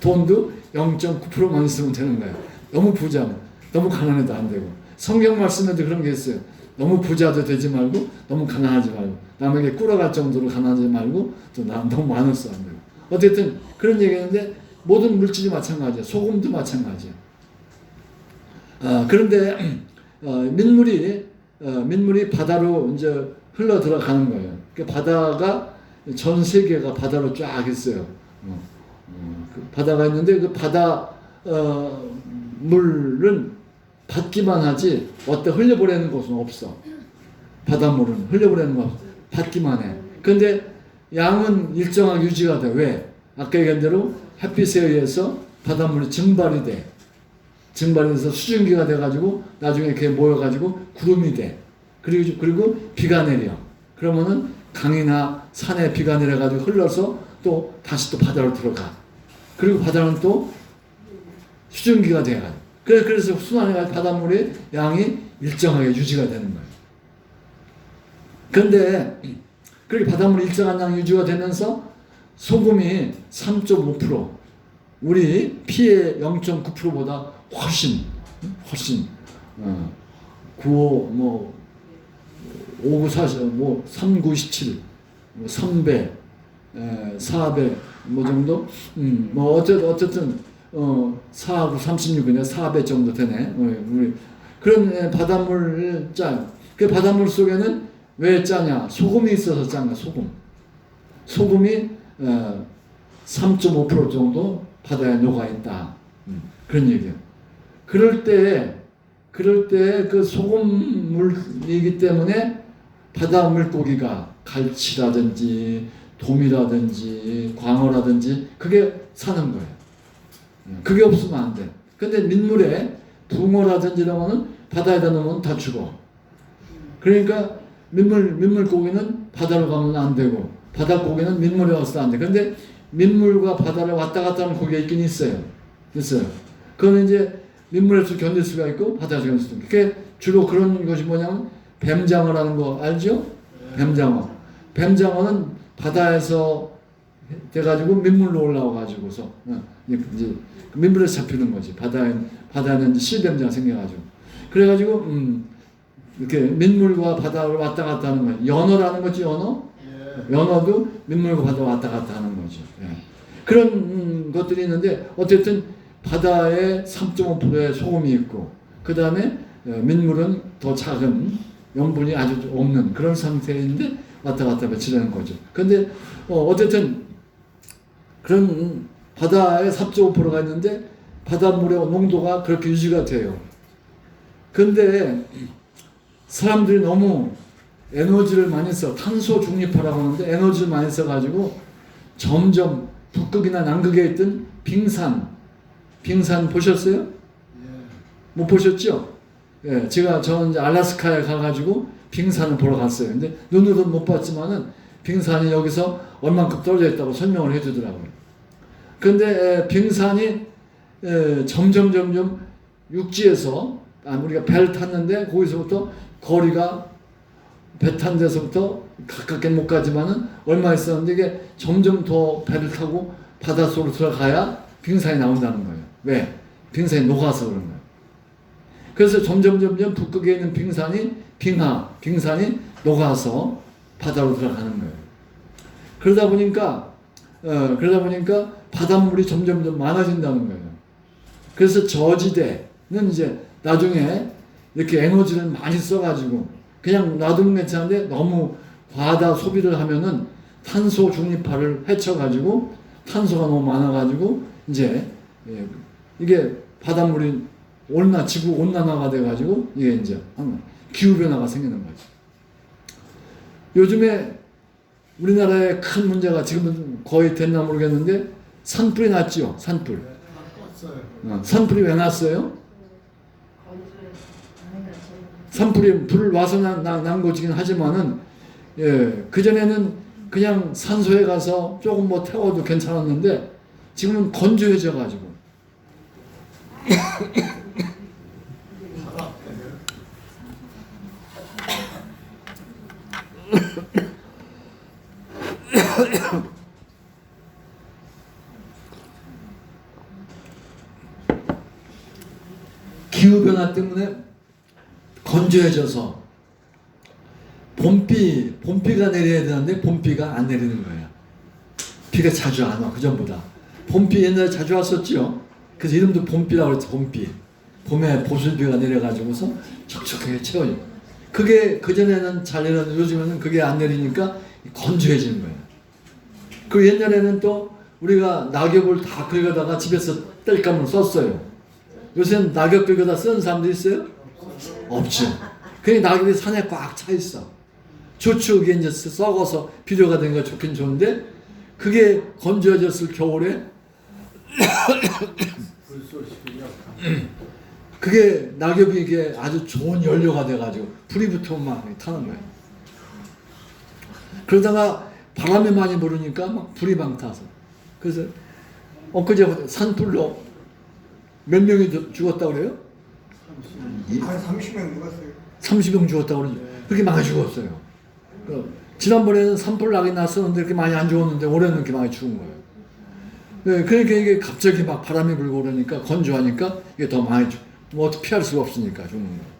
Speaker 1: 돈도 0.9%만 있으면 되는 거예요. 너무 부자면 너무 가난해도 안 되고 성경 말씀에도 그런 게 있어요. 너무 부자도 되지 말고 너무 가난하지 말고 남에게 꿇어갈 정도로 가난하지 말고 또 너무 많아서 안 되고 어쨌든 그런 얘기했는데 모든 물질이 마찬가지야. 소금도 마찬가지야. 그런데 민물이 바다로 이제 흘러 들어가는 거예요. 그 바다가 전 세계가 바다로 쫙 있어요. 그 바다가 있는데 그 바다 물은 받기만 하지 어때 흘려보내는 곳은 없어. 바닷물은 흘려보내는 거 받기만 해. 그런데 양은 일정하게 유지가 돼. 왜? 아까 얘기한 대로 햇빛에 의해서 바닷물이 증발이 돼. 증발해서 수증기가 돼가지고 나중에 이렇게 모여가지고 구름이 돼. 그리고 비가 내려. 그러면은 강이나 산에 비가 내려가지고 흘러서 또 다시 또 바다로 들어가. 그리고 바다는 또 수증기가 돼가지고. 그래서 순환해가지고 바닷물의 양이 일정하게 유지가 되는 거예요. 그런데 그렇게 바닷물이 일정한 양 유지가 되면서 소금이 3.5% 우리 피의 0.9%보다 훨씬 95, 뭐 5940, 뭐 3917, 뭐 3배, 4배 뭐 정도, 뭐 어쨌든 4하고 36이네 4배 정도 되네. 우리 그런 바닷물 짜. 그 바닷물 속에는 왜 짜냐? 소금이 있어서 짠가 소금이 3.5% 정도 바다에 녹아 있다. 그런 얘기예요. 그럴 때 그 소금물이기 때문에 바다 물고기가 갈치라든지 돔이라든지 광어라든지 그게 사는 거예요. 그게 없으면 안 돼. 근데 민물에 붕어라든지 이런 거는 바다에다 넣으면 다 죽어. 그러니까 민물고기는 바다로 가면 안 되고 바닷고기는 민물에 와서도 안 돼. 근데 민물과 바다를 왔다 갔다 하는 고기가 있긴 있어요. 그거는 이제 민물에서 견딜 수가 있고 바다에서 견딜 수가 있고. 그게 주로 그런 것이 뭐냐면 뱀장어라는 거 알죠? 뱀장어는 바다에서 돼가지고 민물로 올라와가지고서 이제 민물에서 잡히는 거지. 바다에는 실뱀장 생겨가지고. 그래가지고 이렇게 민물과 바다를 왔다 갔다 하는 거예요. 연어라는 거지, 연어? 연어도 민물과 바다 왔다 갔다 하는 거죠. 그런 것들이 있는데 어쨌든 바다에 3.5%의 소금이 있고 그 다음에 민물은 더 작은 염분이 아주 없는 그런 상태인데 왔다 갔다 며칠 하는 거죠. 근데 어쨌든 그런 바다에 3.5%가 있는데 바닷물의 농도가 그렇게 유지가 돼요. 근데 사람들이 너무 에너지를 많이 써. 탄소 중립화라고 하는데 에너지를 많이 써가지고 점점 북극이나 남극에 있던 빙산, 빙산 보셨어요?
Speaker 3: 예.
Speaker 1: 못 보셨죠? 예, 저는 이제 알래스카에 가가지고 빙산을 보러 갔어요. 근데 눈으로는 못 봤지만은 빙산이 여기서 얼만큼 떨어져 있다고 설명을 해주더라고요. 그런데 빙산이 점점 육지에서 우리가 배를 탔는데 거기서부터 거리가 배 탄 데서부터 가깝게 못 가지만은 얼마 있었는데 이게 점점 더 배를 타고 바닷속으로 들어가야 빙산이 나온다는 거예요. 왜? 빙산이 녹아서 그런 거예요. 그래서 점점 북극에 있는 빙산이 녹아서 바다로 들어가는 거예요. 그러다 보니까 바닷물이 점점 많아진다는 거예요. 그래서 저지대는 이제 나중에 이렇게 에너지를 많이 써가지고 그냥 놔두면 괜찮은데 너무 과다 소비를 하면은 탄소 중립화를 해쳐가지고 탄소가 너무 많아가지고 이제 이게 바닷물이 지구 온난화가 돼가지고 이게 이제 기후 변화가 생기는 거죠. 요즘에 우리나라의 큰 문제가 지금은 거의 됐나 모르겠는데 산불이 났죠. 산불. 산불이 왜 났어요? 산불이 불 와서 난 거지긴 하지만은 그전에는 그냥 산소에 가서 조금 뭐 태워도 괜찮았는데 지금은 건조해져 가지고 기후 변화 때문에 건조해져서 봄비가 내려야 되는데 봄비가 안 내리는 거예요. 비가 자주 안 와, 그전보다. 봄비 옛날에 자주 왔었죠. 그래서 이름도 봄비라고 그랬죠. 봄비. 봄에 보슬비가 내려가지고서 촉촉하게 채워요. 그게 그전에는 잘 내렸는데 요즘에는 그게 안 내리니까 건조해지는 거예요. 그 옛날에는 또 우리가 낙엽을 다 긁어다가 집에서 땔감을 썼어요. 요새는 낙엽 긁어다 쓰는 사람도 있어요? 없죠. 그냥 낙엽이 산에 꽉 차 있어. 좋죠. 그게 이제 썩어서 비료가 된 거 좋긴 좋은데 그게 건조해졌을 겨울에 그게 낙엽이 이게 아주 좋은 연료가 돼가지고 불이 붙으면 막 타는 거예요. 그러다가 바람이 많이 불으니까 막 불이 막 타서 그래서 엊그제 산불로 몇 명이 죽었다고 그래요?
Speaker 4: 한 30명 죽었어요.
Speaker 1: 30명 죽었다고 그러죠. 그렇게 많이 죽었어요. 지난번에는 산불 나긴 났었는데 그렇게 많이 안 죽었는데 올해는 그렇게 많이 죽은 거예요. 네, 그러니까 이게 갑자기 막 바람이 불고 그러니까 건조하니까 이게 더 많이 뭐 어떻게 피할 수가 없으니까 죽는 거예요.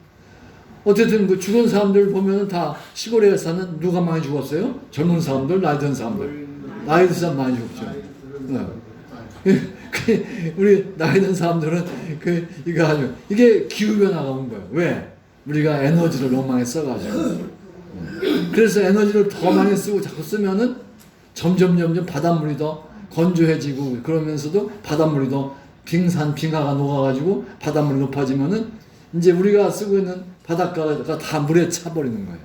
Speaker 1: 어쨌든 그 죽은 사람들 보면 다 시골에 사는 누가 많이 죽었어요? 젊은 사람들, 나이 든 사람들. 나이 든 사람 많이 죽죠. 네. 우리 나이 든 사람들은 이거 아주 이게 기후 변화가 온 거예요. 왜? 우리가 에너지를 너무 많이 써가지고. 그래서 에너지를 더 많이 쓰고 자꾸 쓰면은 점점 바닷물이 더 건조해지고 그러면서도 바닷물이 더 빙하가 녹아가지고 바닷물이 높아지면은 이제 우리가 쓰고 있는 바닷가가 다 물에 차버리는 거예요.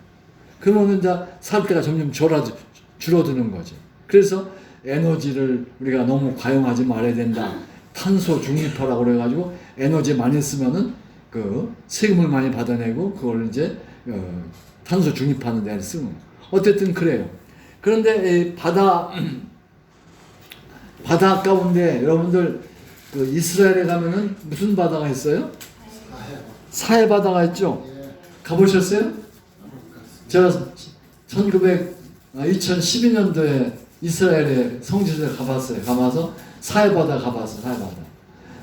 Speaker 1: 그러면 이제 살 때가 점점 줄어드는 거죠. 그래서 에너지를 우리가 너무 과용하지 말아야 된다. 탄소 중립화라고 그래가지고 에너지 많이 쓰면은 그 세금을 많이 받아내고 그걸 이제 탄소 중립하는 데 쓰는 거예요. 어쨌든 그래요. 그런데 바다 가운데 여러분들 그 이스라엘에 가면은 무슨 바다가 있어요? 사해 바다가 있죠. 가보셨어요? 제가 2012년도에 이스라엘에 성지순례 가봤어요. 가봐서 사해 바다 가봤어요. 사해 바다.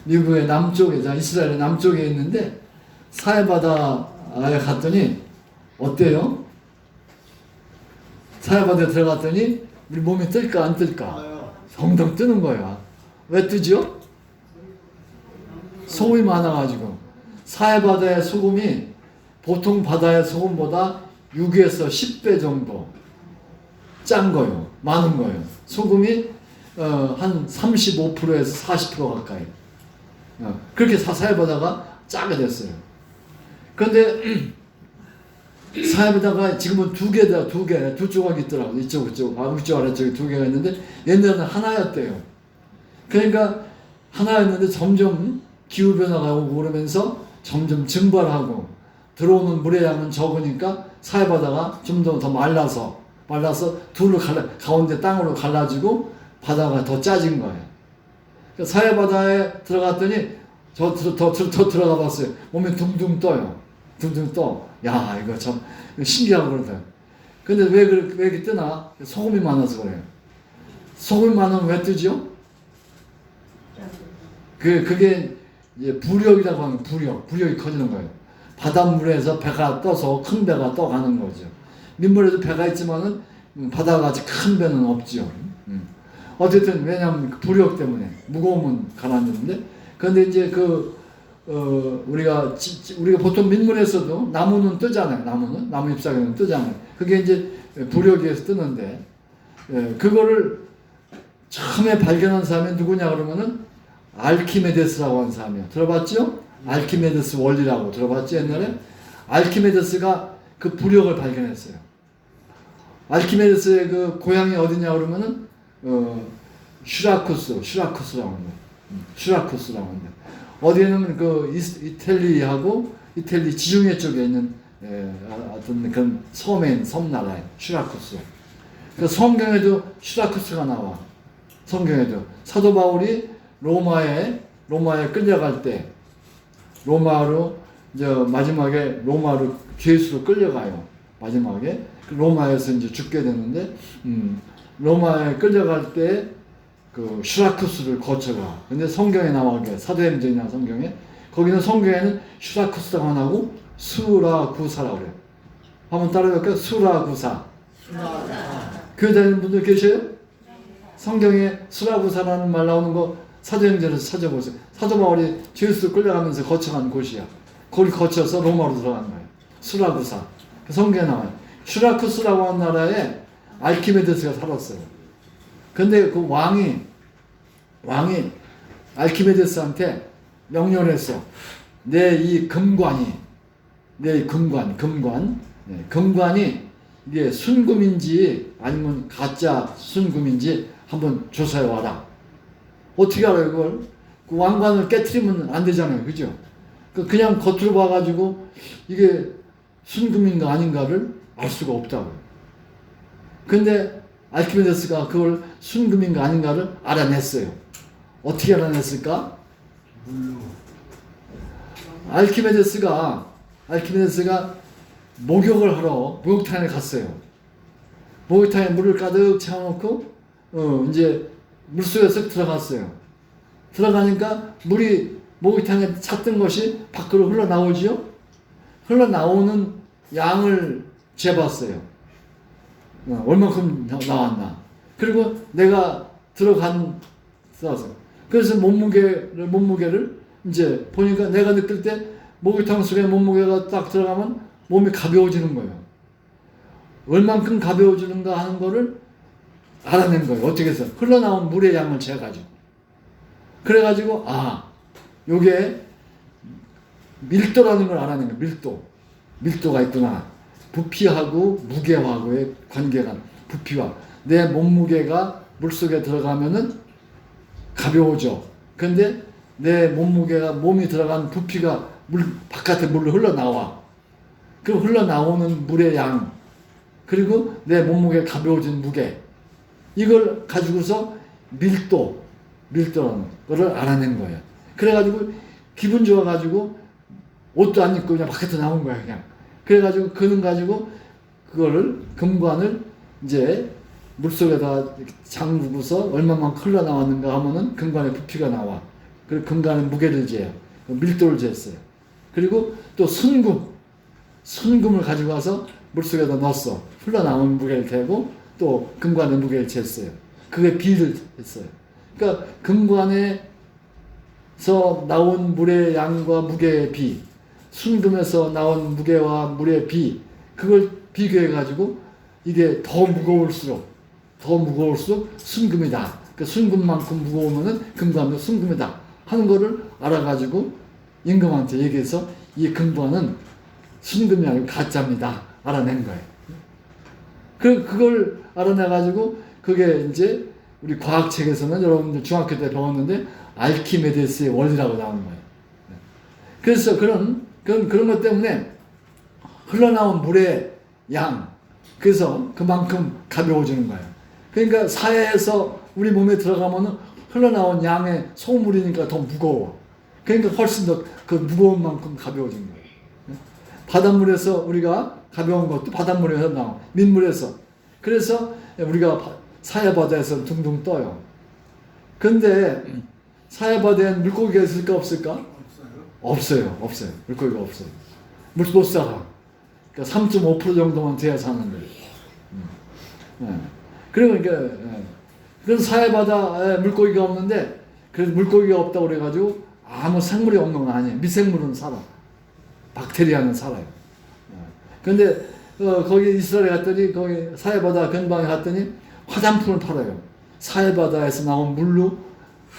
Speaker 1: 미국의 남쪽에, 이스라엘의 남쪽에 있는데 사해 바다에 갔더니 어때요? 사해 바다에 들어갔더니 우리 몸이 뜰까 안 뜰까? 덩덩 뜨는 거야. 왜 뜨죠? 소금이 많아가지고. 사해 바다의 소금이 보통 바다의 소금보다 6에서 10배 정도 짠 거예요. 많은 거예요. 소금이 한 35%에서 40% 가까이. 그렇게 사해 바다가 짜게 됐어요. 그런데 사해 바다가 지금은 두 조각이 있더라고요. 이쪽, 위쪽 아래쪽에 두 개가 있는데 옛날에는 하나였대요. 그러니까 하나였는데 점점 기후변화가 오고 그러면서 점점 증발하고 들어오는 물의 양은 적으니까 사해바다가 좀 더 말라서 둘로 가운데 땅으로 갈라지고 바다가 더 짜진 거예요. 그러니까 사해바다에 들어갔더니 더 들어가 봤어요. 몸이 둥둥 떠요. 둥둥 떠. 야, 이거 참 신기하고 그러다. 근데 왜 이렇게 뜨나? 소금이 많아서 그래요. 소금이 많으면 왜 뜨죠? 그게 이제 부력이라고 하는 부력이 커지는 거예요. 바닷물에서 배가 떠서 큰 배가 떠가는 거죠. 민물에도 배가 있지만은 바다같이 큰 배는 없죠. 어쨌든 왜냐하면 그 부력 때문에 무거우면 가라앉는데, 그런데 이제 우리가 보통 민물에서도 나무는 뜨잖아요. 나무 잎사귀는 뜨잖아요. 그게 이제 부력에 의해서 뜨는데, 그거를 처음에 발견한 사람이 누구냐 그러면은 알키메데스라고 하는 사람이에요. 들어봤죠? 알키메데스 원리라고 들어봤죠? 옛날에? 알키메데스가 그 부력을 발견했어요. 알키메데스의 그 고향이 어디냐 그러면은 슈라쿠스라고 합니다. 슈라쿠스라고 합니다. 어디에는 그 이탈리 지중해 쪽에 있는 어떤 그런 섬나라에 슈라쿠스. 그 성경에도 슈라쿠스가 나와. 성경에도 사도 바울이 로마에 끌려갈 때 로마로 이제 마지막에 로마로 죄수로 끌려가요. 마지막에 로마에서 이제 죽게 되는데 로마에 끌려갈 때 그 슈라쿠스를 거쳐가. 근데 성경에 나와 게 사도행전이나 성경에 거기는 성경에는 슈라쿠스라고 안 하고 수라구사라고 그래요. 한번 따라해볼까요? 수라구사. 교회 다니는 분들 계셔요? 성경에 수라구사라는 말 나오는 거 사도행전에서 찾아보세요. 사도 바울이 죄수 끌려가면서 거쳐간 곳이야. 거기 거쳐서 로마로 들어간 거예요. 수라구사. 성경에 나와요. 슈라쿠스라고 하는 나라에 알키메데스가 살았어요. 근데 그 왕이 알키메데스한테 명령을 했어. 내 이 금관이 이게 순금인지 아니면 가짜 순금인지 한번 조사해 와라. 어떻게 알아요, 그걸? 그 왕관을 깨트리면 안 되잖아요. 그죠? 그냥 겉으로 봐가지고 이게 순금인가 아닌가를 알 수가 없다고요. 근데 알키메데스가 그걸 순금인가 아닌가를 알아냈어요. 어떻게 알아냈을까? 알키메데스가 목욕을 하러 목욕탕에 갔어요. 목욕탕에 물을 가득 채워놓고 이제 물속에 쓱 들어갔어요. 들어가니까 물이 목욕탕에 찼던 것이 밖으로 흘러나오지요. 흘러나오는 양을 재봤어요. 얼마큼 나왔나. 그리고 내가 들어갔어. 그래서 몸무게를 이제 보니까 내가 느낄 때 목욕탕 속에 몸무게가 딱 들어가면 몸이 가벼워지는 거예요. 얼만큼 가벼워지는가 하는 거를 알아낸 거예요. 어떻게 해서? 흘러나온 물의 양을 재가지고. 그래가지고, 요게 밀도라는 걸 알아낸 거예요. 밀도가 있구나. 부피하고 무게하고의 관계가, 부피와. 내 몸무게가 물속에 들어가면은 가벼워져. 근데 내 몸이 들어간 부피가 바깥에 물로 흘러나와. 그 흘러나오는 물의 양, 그리고 내 몸무게 가벼워진 무게, 이걸 가지고서 밀도라는 거를 알아낸 거예요. 그래가지고 기분 좋아가지고 옷도 안 입고 그냥 바깥에 나온 거야, 그냥. 그래가지고 그는 가지고 그거를 금관을 이제 물속에다 잠그고서 얼마만큼 흘러나왔는가 하면은 금관의 부피가 나와. 그리고 금관의 무게를 재요. 밀도를 쟀어요. 그리고 또 순금을 가지고 와서 물속에다 넣었어. 흘러나온 무게를 재고 또 금관의 무게를 쟀어요. 그게 비를 했어요. 그러니까 금관에서 나온 물의 양과 무게의 비, 순금에서 나온 무게와 물의 비, 그걸 비교해 가지고 이게 더 무거울수록 순금이다. 그 순금만큼 무거우면은 금관도 순금이다 하는 거를 알아가지고 임금한테 얘기해서 이 금관은 순금이 아니고 가짜입니다 알아낸 거예요. 그걸 알아내가지고 그게 이제 우리 과학책에서는 여러분들 중학교 때 배웠는데 알키메데스의 원리라고 나오는 거예요. 그래서 그런 것 때문에 흘러나온 물의 양, 그래서 그만큼 가벼워지는 거예요. 그러니까 사해에서 우리 몸에 들어가면은 흘러나온 양의 소물이니까 더 무거워. 그러니까 훨씬 더 그 무거운 만큼 가벼워진 거예요. 바닷물에서 우리가 가벼운 것도 바닷물에서 나와, 민물에서. 그래서 우리가 사해 바다에서 둥둥 떠요. 근데 사해 바다에는 물고기가 있을까 없을까? 없어요. 없어요. 물고기가 없어요. 물 못 살아. 그러니까 3.5% 정도만 돼야 사는데. 그러니까 그런 사해 바다에 물고기가 없는데, 그래서 물고기가 없다고 그래가지고 아무 생물이 없는 건 아니에요. 미생물은 살아. 박테리아는 살아요. 근데 거기 이스라엘에 갔더니 거기 사해 바다 근방에 갔더니 화장품을 팔아요. 사해 바다에서 나온 물로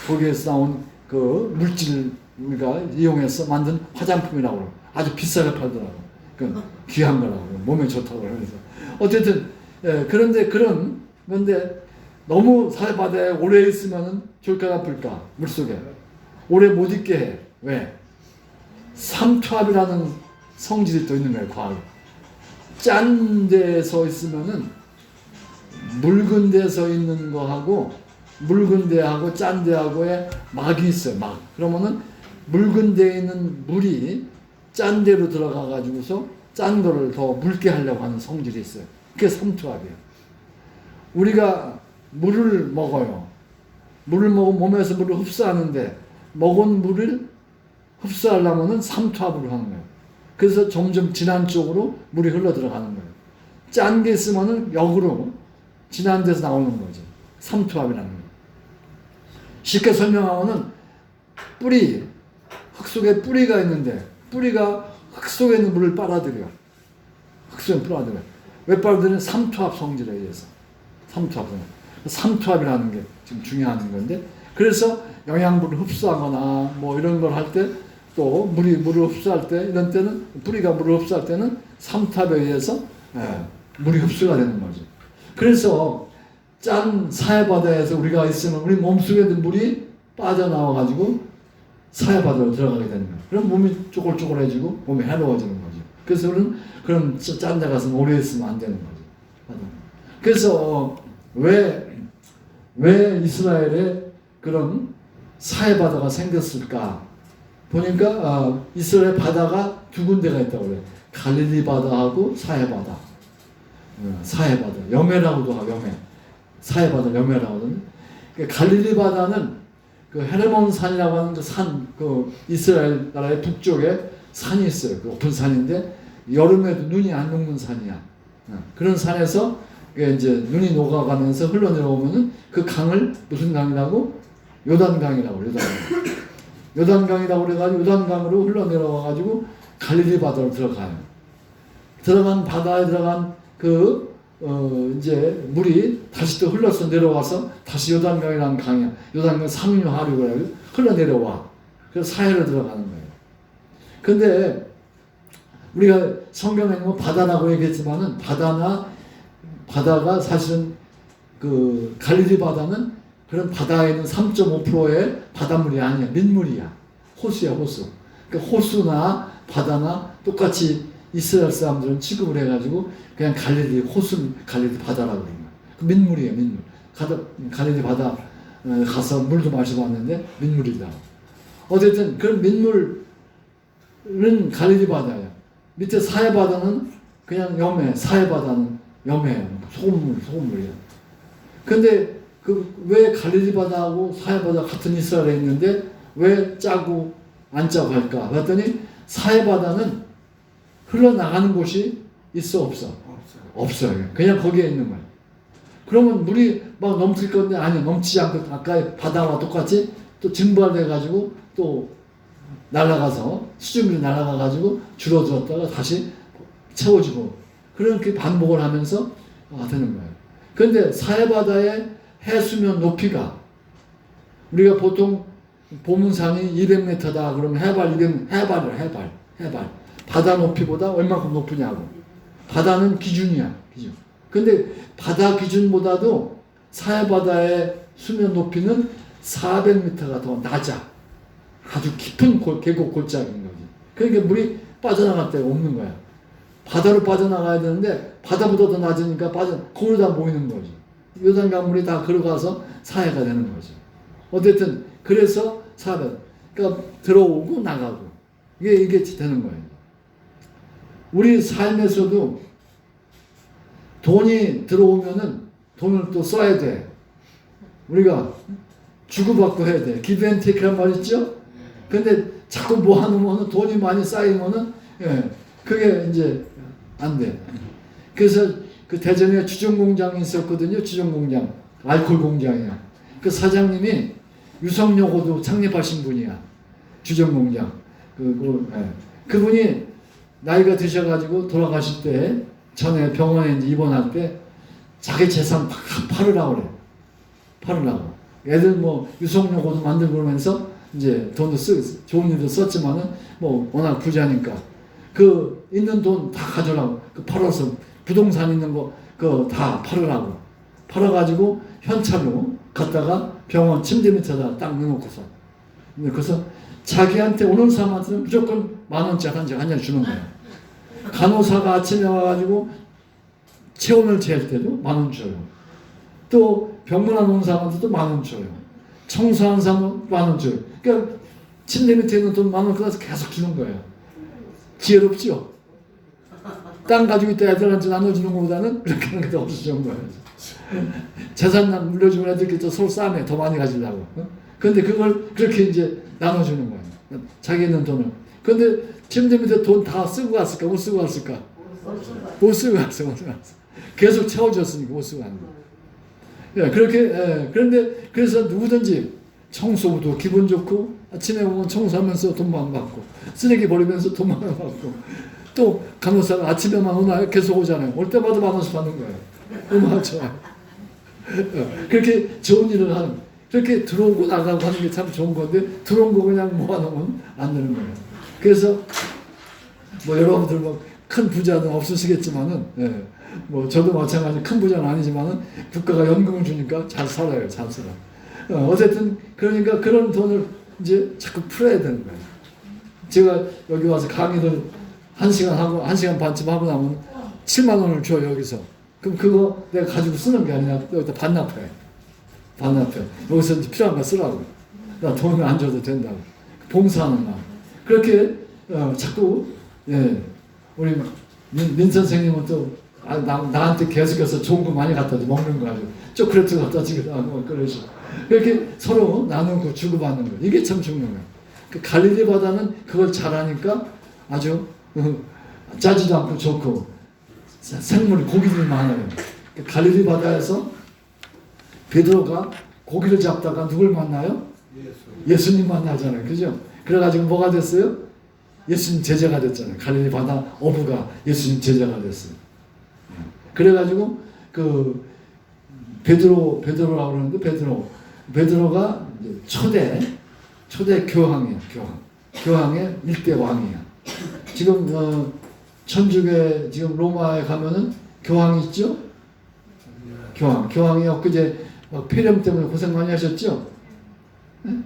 Speaker 1: 거기에서 나온 그 물질 우리가 이용해서 만든 화장품이라고 그래요. 아주 비싸게 팔더라고. 그 귀한 거라고 몸에 좋다고 그래서 어쨌든 그런데 그런데 너무 사해 바다에 오래 있으면은 좋을까 나쁠까 물속에 오래 못 있게 해. 왜? 삼투압이라는 성질이 또 있는 거예요. 과학. 짠 데서 있으면은 묽은 데서 있는 거하고 묽은 데하고 짠 데하고의 막이 있어요. 막. 그러면은 묽은 데에 있는 물이 짠 데로 들어가 가지고서 짠 거를 더 묽게 하려고 하는 성질이 있어요. 그게 삼투압이에요. 우리가 물을 먹어요. 물을 먹으면 몸에서 물을 흡수하는데 먹은 물을 흡수하려면은 삼투압으로 하는 거예요. 그래서 점점 진한 쪽으로 물이 흘러 들어가는 거예요. 짠 게 있으면은 역으로 진한 데서 나오는 거죠. 삼투압이라는 거예요. 쉽게 설명하면은 흙 속에 뿌리가 있는데 뿌리가 흙 속에 있는 물을 빨아들여요. 흙 속에 빨아들여요. 왜 빨아들여요? 삼투압 성질에 의해서. 삼투압이라는 게 지금 중요한 건데, 그래서 영양분을 흡수하거나 뭐 이런 걸 할 때, 또 물을 흡수할 때, 이런 때는 뿌리가 물을 흡수할 때는 삼투압에 의해서 물이 흡수가 되는 거죠. 그래서 짠 사해 바다에서 우리가 있으면 우리 몸속에 있는 물이 빠져나와 가지고 사해 바다로 들어가게 되는 거예요. 그럼 몸이 쪼글쪼글해지고 몸이 해로워지는 거죠. 그래서 그런 짠 데 가서 오래 있으면 안 되는 거죠. 그래서 왜 이스라엘에 그런 사해 바다가 생겼을까? 보니까 이스라엘 바다가 두 군데가 있다고 그래요. 갈릴리 바다하고 사해 바다. 사해 바다. 여메라고도 하고 여메. 사해 바다 여메라고 하거든요. 갈릴리 바다는 그 헤르몬 산이라고 하는 그 산, 그 이스라엘 나라의 북쪽에 산이 있어요. 그 높은 산인데 여름에도 눈이 안 녹는 산이야. 그런 산에서 이제 눈이 녹아가면서 흘러내려오면은 그 강을 무슨 강이라고? 요단강이라고 그래요. 요단강이라고 그래가지고 요단강으로 흘러내려와가지고 갈릴리 바다로 들어가요. 들어간 바다에 들어간 이제 물이 다시 또 흘러서 내려와서 다시 요단강이라는 강이야. 요단강 상류하류가 흘러내려와. 그래서 사해로 들어가는 거예요. 근데 우리가 성경에 뭐 바다라고 얘기했지만은 바다가 사실은 그 갈릴리 바다는 그런 바다에 있는 3.5%의 바닷물이 아니야. 민물이야. 호수야, 호수. 그러니까 호수나 바다나 똑같이 이스라엘 사람들은 취급을 해가지고 그냥 갈릴리 바다라고 그러는 거야. 그 민물이에요, 민물. 갈릴리 바다 가서 물도 마셔봤는데 민물이다. 어쨌든 그런 민물은 갈릴리 바다야. 밑에 사해 바다는 그냥 여매, 사해 바다는 여매야. 소금물이야. 근데 왜 갈릴리 바다하고 사해 바다 같은 이스라엘에 있는데 왜 짜고 안 짜고 할까? 봤더니 사해 바다는 흘러나가는 곳이 있어 없어? 없어요. 그냥 거기에 있는 거야. 그러면 물이 막 넘칠 건데 아니야. 넘치지 않고 아까 바다와 똑같이 또 증발돼가지고 또 날아가서 수증기로 날아가가지고 줄어들었다가 다시 채워지고 그렇게 반복을 하면서 되는 거예요. 그런데 사해 바다의 해수면 높이가 우리가 보통 보문산이 200m다 그러면 해발 바다 높이보다 얼마큼 높으냐고. 바다는 기준이야. 기준. 근데 바다 기준보다도 사해 바다의 수면 높이는 400m가 더 낮아. 아주 깊은 계곡 골짜기인 거지. 그러니까 물이 빠져나갈 데가 없는 거야. 바다로 빠져나가야 되는데 바다보다 더 낮으니까 거기로 다 모이는 거지. 요단 강물이 다 걸어가서 사해가 되는 거죠. 어쨌든 그래서 400. 그러니까 들어오고 나가고 이게 되는 거예요. 우리 삶에서도 돈이 들어오면은 돈을 또 써야 돼. 우리가 주고받고 해야 돼. give and take란 말 있죠? 근데 자꾸 모아놓으면 돈이 많이 쌓이면은 그게 이제 안 돼. 그래서 그 대전에 주정공장이 있었거든요. 주정공장. 알코올 공장이야. 그 사장님이 유성여고도 창립하신 분이야. 주정공장. 그분이 나이가 드셔가지고 돌아가실 때 전에 병원에 이제 입원할 때 자기 재산 다 팔으라고 그래. 팔으라고. 애들 뭐 유성여고도 만들고 그러면서 이제 돈도 좋은 일도 썼지만은 뭐 워낙 부자니까 그 있는 돈 다 가져라고. 그 팔아서 부동산 있는 거 그거 다 팔으라고. 팔아가지고 현찰로 갔다가 병원 침대 밑에다 딱 넣어놓고서. 그래서 자기한테 오는 사람한테는 무조건 10,000원짜리 한 잔 주는 거야. 간호사가 아침에 와가지고 체온을 잴 때도 10,000원 줘요. 또 병문안 온 사람한테도 10,000원 줘요. 청소한 사람은 10,000원 줘요. 그러니까 침대 밑에 있는 돈 10,000원 그래서 계속 주는 거예요. 지혜롭죠? 땅 가지고 있다 애들한테 나눠주는 것보다는 그렇게 하는 게 더 없어지는 거예요. 재산 물려주면 애들끼리 또 서로 싸매 더 많이 가지려고. 근데 그걸 그렇게 이제 나눠주는 거예요. 자기 있는 돈을. 근데 침대 밑에 돈 다 쓰고 갔을까? 못 쓰고 갔을까? 못 쓰고 갔어. 계속 채워줬으니까 못 쓰고 가는 거예요. 그렇게, 그런데 그래서 누구든지 청소부도 기분 좋고 아침에 오면 청소하면서 돈만 받고 쓰레기 버리면서 돈만 받고 또 간호사가 아침에만 오나요? 계속 오잖아요. 올 때마다 10,000원씩 받는 거예요. 얼마나 좋아요. 그렇게 좋은 일을 하는, 그렇게 들어오고 나가고 하는 게 참 좋은 건데 들어온 거 그냥 모아놓으면 안 되는 거예요. 그래서 뭐 여러분들 뭐 큰 부자는 없으시겠지만은 뭐 저도 마찬가지 큰 부자는 아니지만은 국가가 연금을 주니까 잘 살아요. 잘 살아. 어쨌든 그러니까 그런 돈을 이제 자꾸 풀어야 되는 거예요. 제가 여기 와서 강의를 1시간 하고 1시간 반쯤 하고 나면 7만 원을 줘 여기서. 그럼 그거 내가 가지고 쓰는 게 아니라 여기다 반납해. 여기서 이제 필요한 거 쓰라고. 나 돈을 안 줘도 된다고. 봉사하는 마음. 그렇게 자꾸 우리 민 선생님은 또 나한테 계속해서 좋은 거 많이 갖다 줘. 먹는 거 가지고 초콜릿 갖다 주기도 하고 그러죠. 이렇게 서로 나누고 주고받는 거. 이게 참 중요한 거예요. 그 갈릴리 바다는 그걸 잘하니까 아주 짜지도 않고 좋고 생물 고기들이 많아요. 그 갈릴리 바다에서 베드로가 고기를 잡다가 누굴 만나요? 예수님 만나잖아요. 그죠? 그래가지고 뭐가 됐어요? 예수님 제자가 됐잖아요. 갈릴리 바다 어부가 예수님 제자가 됐어요. 그래가지고 그 베드로라고 그러는데 베드로가 초대 교황이에요. 교황의 일대 왕이야. 지금 천주교 지금 로마에 가면은 교황 있죠? 교황이 엊그제 폐렴 때문에 고생 많이 하셨죠? 네?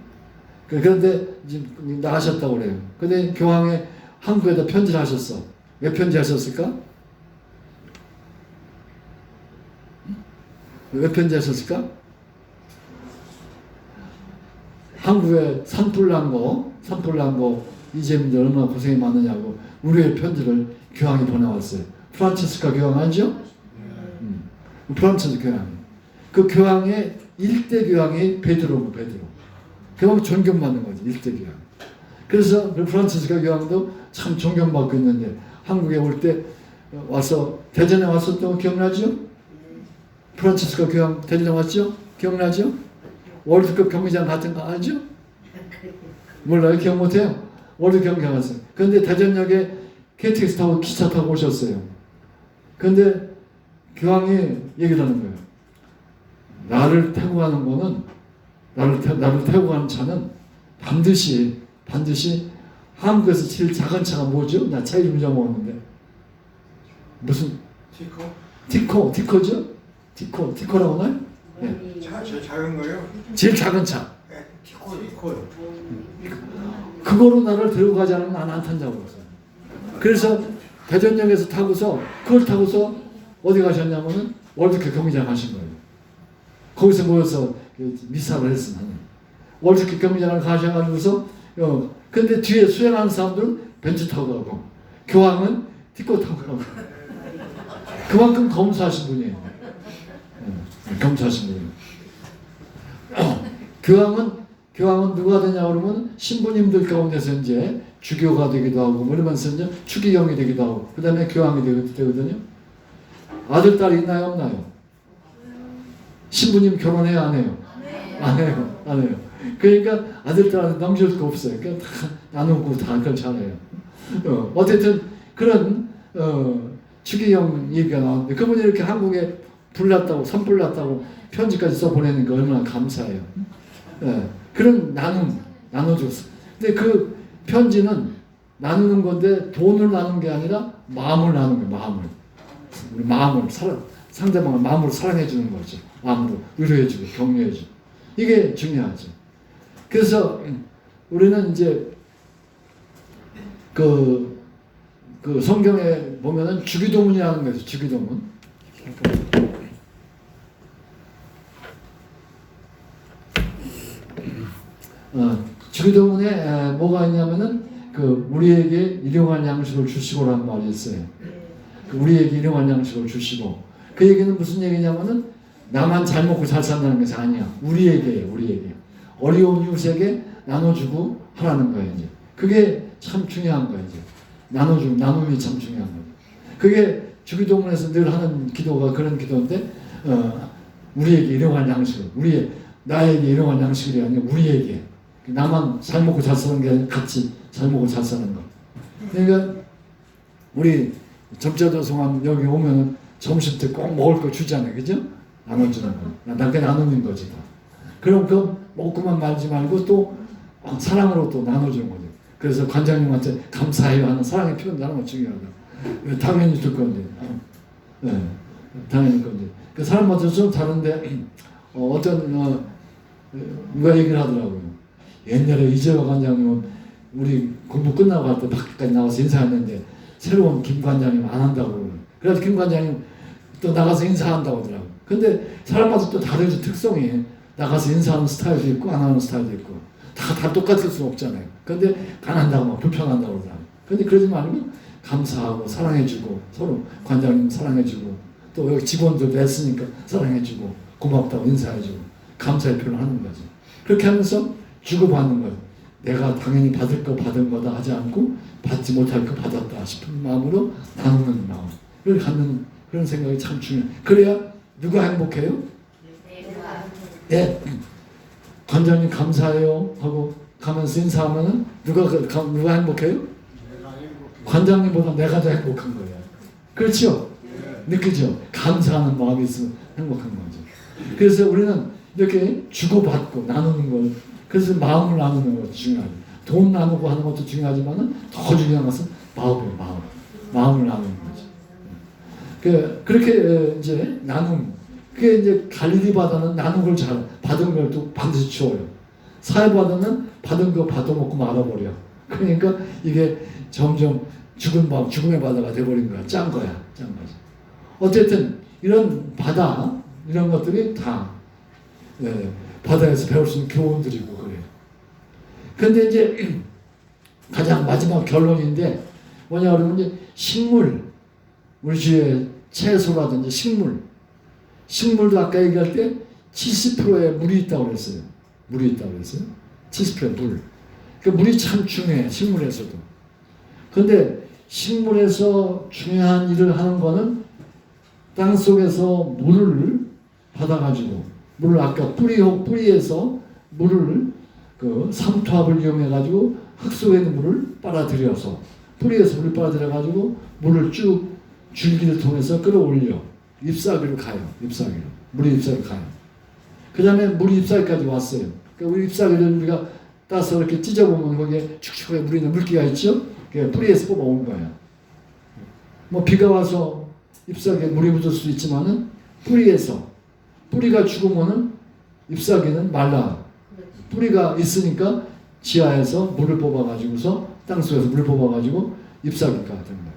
Speaker 1: 그런데 지금 나가셨다고 그래요. 근데 교황이 한국에다 편지를 하셨어. 왜 편지하셨을까? 왜 편지하셨을까? 한국에 산불난거 이재민들 얼마나 고생이 많으냐고 우리의 편지를 교황이 보내왔어요. 프란치스카 교황 알죠? 프란치스카 교황. 그 교황의 일대 교황이 베드로. 그만큼 존경받는 거지, 일대 교황. 그래서 그 프란치스카 교황도 참 존경받고 있는데 한국에 올 때 와서 대전에 왔었던 거 기억나죠? 프란치스카 교황 대전에 왔죠? 기억나죠? 월드컵 경기장 같은 거 알죠? 몰라요? 기억 못해요? 월드컵 경기장 갔어요. 그런데 대전역에 KTX 타고 기차 타고 오셨어요. 그런데 교황이 얘기를 하는 거예요. 나를 태고 가는 거는 나를 태고 가는 차는 반드시 한국에서 제일 작은 차가 뭐죠? 나 차 이름 잊어먹었는데 무슨 티코죠? 티코라고 하나요? 네.
Speaker 4: 차 제일 작은 거요?
Speaker 1: 제일 작은 차.
Speaker 4: 네.
Speaker 3: 시콜.
Speaker 1: 그거로 나를 데려가지 않으면 나는 안 탄다고 그랬어요. 그래서 대전역에서 타고서 그걸 타고서 어디 가셨냐면은 월드컵 경기장 가신 거예요. 거기서 모여서 미사를 했어 나는. 월드컵 경기장을 가셔가지고서 근데 뒤에 수행하는 사람들은 벤츠 타고 가고 교황은 티코 타고 가고 그만큼 검소하신 분이에요. 검소하신 분이에요. 교황은 누가 되냐 그러면 신부님들 가운데서 이제 주교가 되기도 하고 뭐 이러면서 이제 추기경이 되기도 하고 그 다음에 교황이 되거든요. 아들 딸이 있나요 없나요? 신부님 결혼해요 안 해요? 안 해요. 안 해요. 그러니까 아들 딸한테 넘길 거 없어요. 그러니까 다 나누고 다 그걸 잘해요. 어쨌든 그런 추기경 얘기가 나왔는데 그분이 이렇게 한국에 불났다고 선불 났다고 편지까지 써 보내는 거 얼마나 감사해요. 그런 나눠줬어. 근데 그 편지는 나누는 건데 돈을 나누는 게 아니라 마음을 나누는 거예요. 마음을 상대방을 마음으로 사랑해 주는 거죠. 마음으로 위로해 주고 격려해 주고 이게 중요하죠. 그래서 우리는 이제 그 성경에 보면은 주기도문이라는 거죠. 주기도문. 주기도문에 뭐가 있냐면은 우리에게 일용할 양식을 주시고라는 말이 있어요. 우리에게 일용할 양식을 주시고 그 얘기는 무슨 얘기냐면은 나만 잘 먹고 잘 산다는 것이 아니야. 우리에게요. 어려운 이웃에게 나눠주고 하라는 거예요. 이제 그게 참 중요한 거예요. 이제 나눔이 참 중요한 거예요. 그게 주기도문에서 늘 하는 기도가 그런 기도인데 우리에게 일용할 양식을 나에게 일용할 양식이 아니라 우리에게 나만 잘 먹고 잘 사는 게 아니라 같이 잘 먹고 잘 사는 거. 그러니까 우리 점자도성함 여기 오면은 점심 때 꼭 먹을 거 주잖아요. 그죠? 나눠주는 거. 나한테 나누는 거지. 그럼 그 먹고만 말지 말고 또 사랑으로 또 나눠주는 거죠. 그래서 관장님한테 감사해요 하는 사랑의 표현도 하는 거 중요하다. 당연히 줄 건데. 네. 당연히 건데. 그 사람마다 좀 다른데 어떤 누가 얘기를 하더라고요. 옛날에 이재화 관장님은 우리 공부 끝나고 갈 때 밖에까지 나와서 인사했는데 새로운 김 관장님 안 한다고. 그래서 김 관장님 또 나가서 인사한다고 하더라고요. 근데 사람마다 또 다르지 특성이. 나가서 인사하는 스타일도 있고 안 하는 스타일도 있고 다 똑같을 수는 없잖아요. 근데 안 한다고 막 불편한다고 그러더라고요. 근데 그러지 말고 감사하고 사랑해주고 서로 관장님 사랑해주고 또 여기 직원들도 했으니까 사랑해주고 고맙다고 인사해주고 감사의 표현을 하는 거죠. 그렇게 하면서 주고받는 거예요. 내가 당연히 받을 거 받은 거다 하지 않고 받지 못할 거 받았다 싶은 마음으로 나누는 마음을 갖는 그런 생각이 참 중요해요. 그래야 누가 행복해요? 네. 관장님 감사해요 하고 가면서 인사하면은 누가 행복해요? 관장님보다 내가 더 행복한 거예요. 그렇죠? 느끼죠? 감사하는 마음이 있으면 행복한 거죠. 그래서 우리는 이렇게 주고받고 나누는 걸 그래서 마음을 나누는 것도 중요하죠. 돈 나누고 하는 것도 중요하지만은 더 중요한 것은 마음을 나누는 거죠. 그렇게 이제 그게 이제 갈릴리 바다는 나눈 걸 잘 받은 걸 또 반드시 주어요. 사회 바다는 받은 거 받아먹고 말아버려. 그러니까 이게 점점 죽음의 바다가 돼버린 거야. 짠 거지. 어쨌든 이런 바다 이런 것들이 다 바다에서 배울 수 있는 교훈들이고 그래요. 근데 이제 가장 마지막 결론인데 뭐냐 그러면 이제 식물 우리 주위에 채소라든지 식물도 아까 얘기할 때 70%의 물이 있다고 그랬어요. 70%의 물. 그 물이 참 중요해. 식물에서도. 근데 식물에서 중요한 일을 하는 거는 땅 속에서 물을 받아가지고 물을 아까 뿌리에서 물을 삼투압을 이용해가지고 흙 속에 있는 물을 빨아들여서 뿌리에서 물을 빨아들여가지고 물을 쭉 줄기를 통해서 끌어올려. 잎사귀로 가요. 물이 잎사귀로 가요. 그 다음에 물이 잎사귀까지 왔어요. 그러니까 우리 잎사귀를 우리가 따서 이렇게 찢어보면 거기에 축축하게 물이 있는 물기가 있죠? 그게 뿌리에서 뽑아온 거예요. 뭐 비가 와서 잎사귀에 물이 묻을 수도 있지만은 뿌리가 죽으면은 잎사귀는 말라. 뿌리가 있으니까 지하에서 물을 뽑아가지고서 땅속에서 물을 뽑아가지고 잎사귀가 되는 거예요.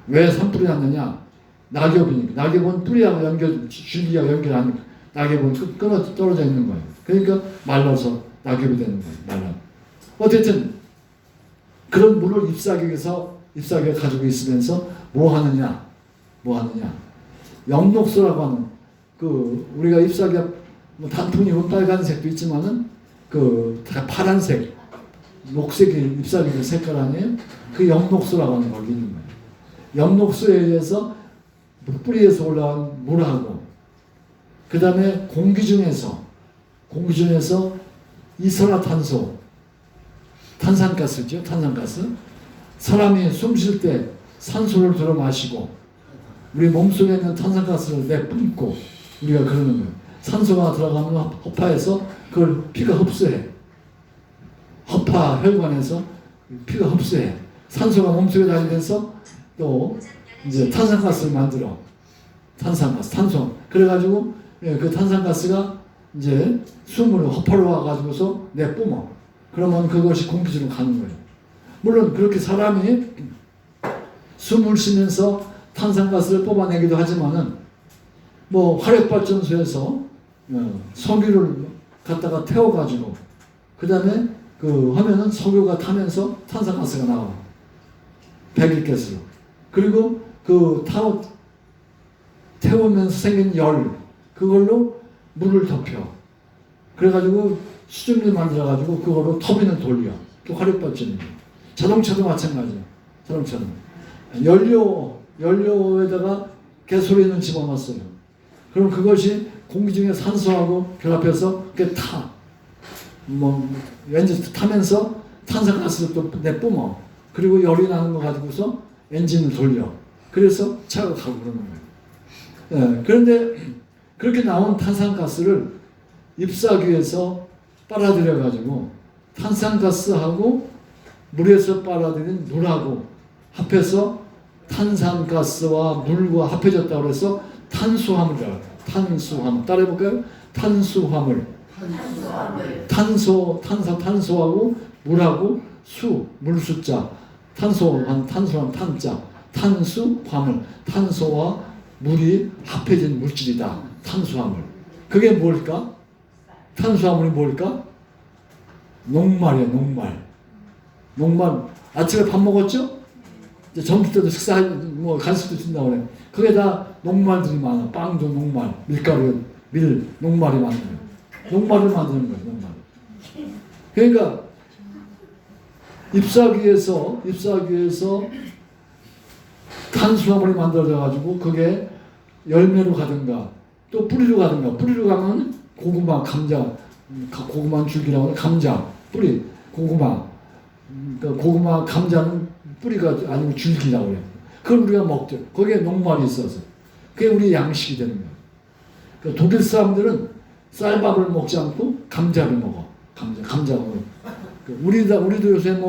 Speaker 1: 왜 산불이 났느냐? 낙엽이니까. 낙엽은 뿌리하고 줄기하고 연결 안, 낙엽은 끊어 떨어져 있는 거예요. 그러니까 말라서 낙엽이 되는 거예요. 말라. 어쨌든 그런 물을 잎사귀가 가지고 있으면서 뭐 하느냐? 엽록소라고 하는 우리가 잎사귀가 뭐 단풍잎은 빨간색도 있지만은 다 파란색, 녹색이 잎사귀 색깔 아니에요? 그 엽록소라고 하는 걸 있는 거예요. 엽록소에 의해서 뿌리에서 올라온 물하고 그 다음에 공기 중에서 이산화탄소, 탄산가스죠. 탄산가스. 사람이 숨 쉴 때 산소를 들어 마시고 우리 몸속에 있는 탄산가스를 내뿜고 우리가 그러는 거예요. 산소가 들어가면 허파에서 그걸 피가 흡수해. 허파 혈관에서 피가 흡수해. 산소가 몸속에 다니면서 또 이제 탄산가스를 만들어. 탄소. 그래가지고 그 탄산가스가 이제 숨으로 허파로 와가지고서 내뿜어. 그러면 그것이 공기중으로 가는 거예요. 물론 그렇게 사람이 숨을 쉬면서 탄산가스를 뽑아내기도 하지만은 뭐 화력발전소에서 석유를 갖다가 태워가지고 그 다음에 하면은 석유가 타면서 탄산가스가 나와. 배기가스로. 그리고 태우면서 생긴 열 그걸로 물을 덮여. 그래가지고 수증기 만들어가지고 그걸로 터빈을 돌려. 또 화력발전이에요. 자동차도 마찬가지예요. 자동차도. 연료에다가 가솔린을 집어넣었어요. 그럼 그것이 공기 중에 산소하고 결합해서 그게 타. 엔진 타면서 탄산가스를 또 내뿜어. 그리고 열이 나는 거 가지고서 엔진을 돌려. 그래서 차가 가고 그러는 거예요. 그런데 그렇게 나온 탄산가스를 잎사귀에서 빨아들여가지고 탄산가스하고 물에서 빨아들인 물하고 합해서 탄산가스와 물과 합해졌다고 해서 탄수화물이라고 해요. 탄수화물. 따라해볼까요? 탄수화물. 탄소하고 물하고 물숫자. 탄수화물 탄자. 탄수화물. 탄소와 물이 합해진 물질이다. 탄수화물. 그게 뭘까? 탄수화물이 뭘까? 녹말이에요. 녹말. 아침에 밥 먹었죠? 이제 점심 때도 식사, 간식도 준다고 그래. 그게 다 녹말들이 많아. 빵도 녹말, 밀가루, 녹말이 많은 거예요. 녹말을 만드는 거예요. 녹말. 그러니까 잎사귀에서 탄수화물이 만들어져가지고 그게 열매로 가든가 또 뿌리로 가든가. 뿌리로 가면 고구마, 감자, 고구마 줄기라고 하는 감자, 뿌리, 고구마. 그러니까 고구마, 감자는 뿌리가 아니고 줄기라고 그래요. 그걸 우리가 먹죠. 거기에 녹말이 있어서. 그게 우리 양식이 되는 거예요. 그러니까 독일 사람들은 쌀밥을 먹지 않고 감자를 먹어. 감자 먹어. 우리도 요새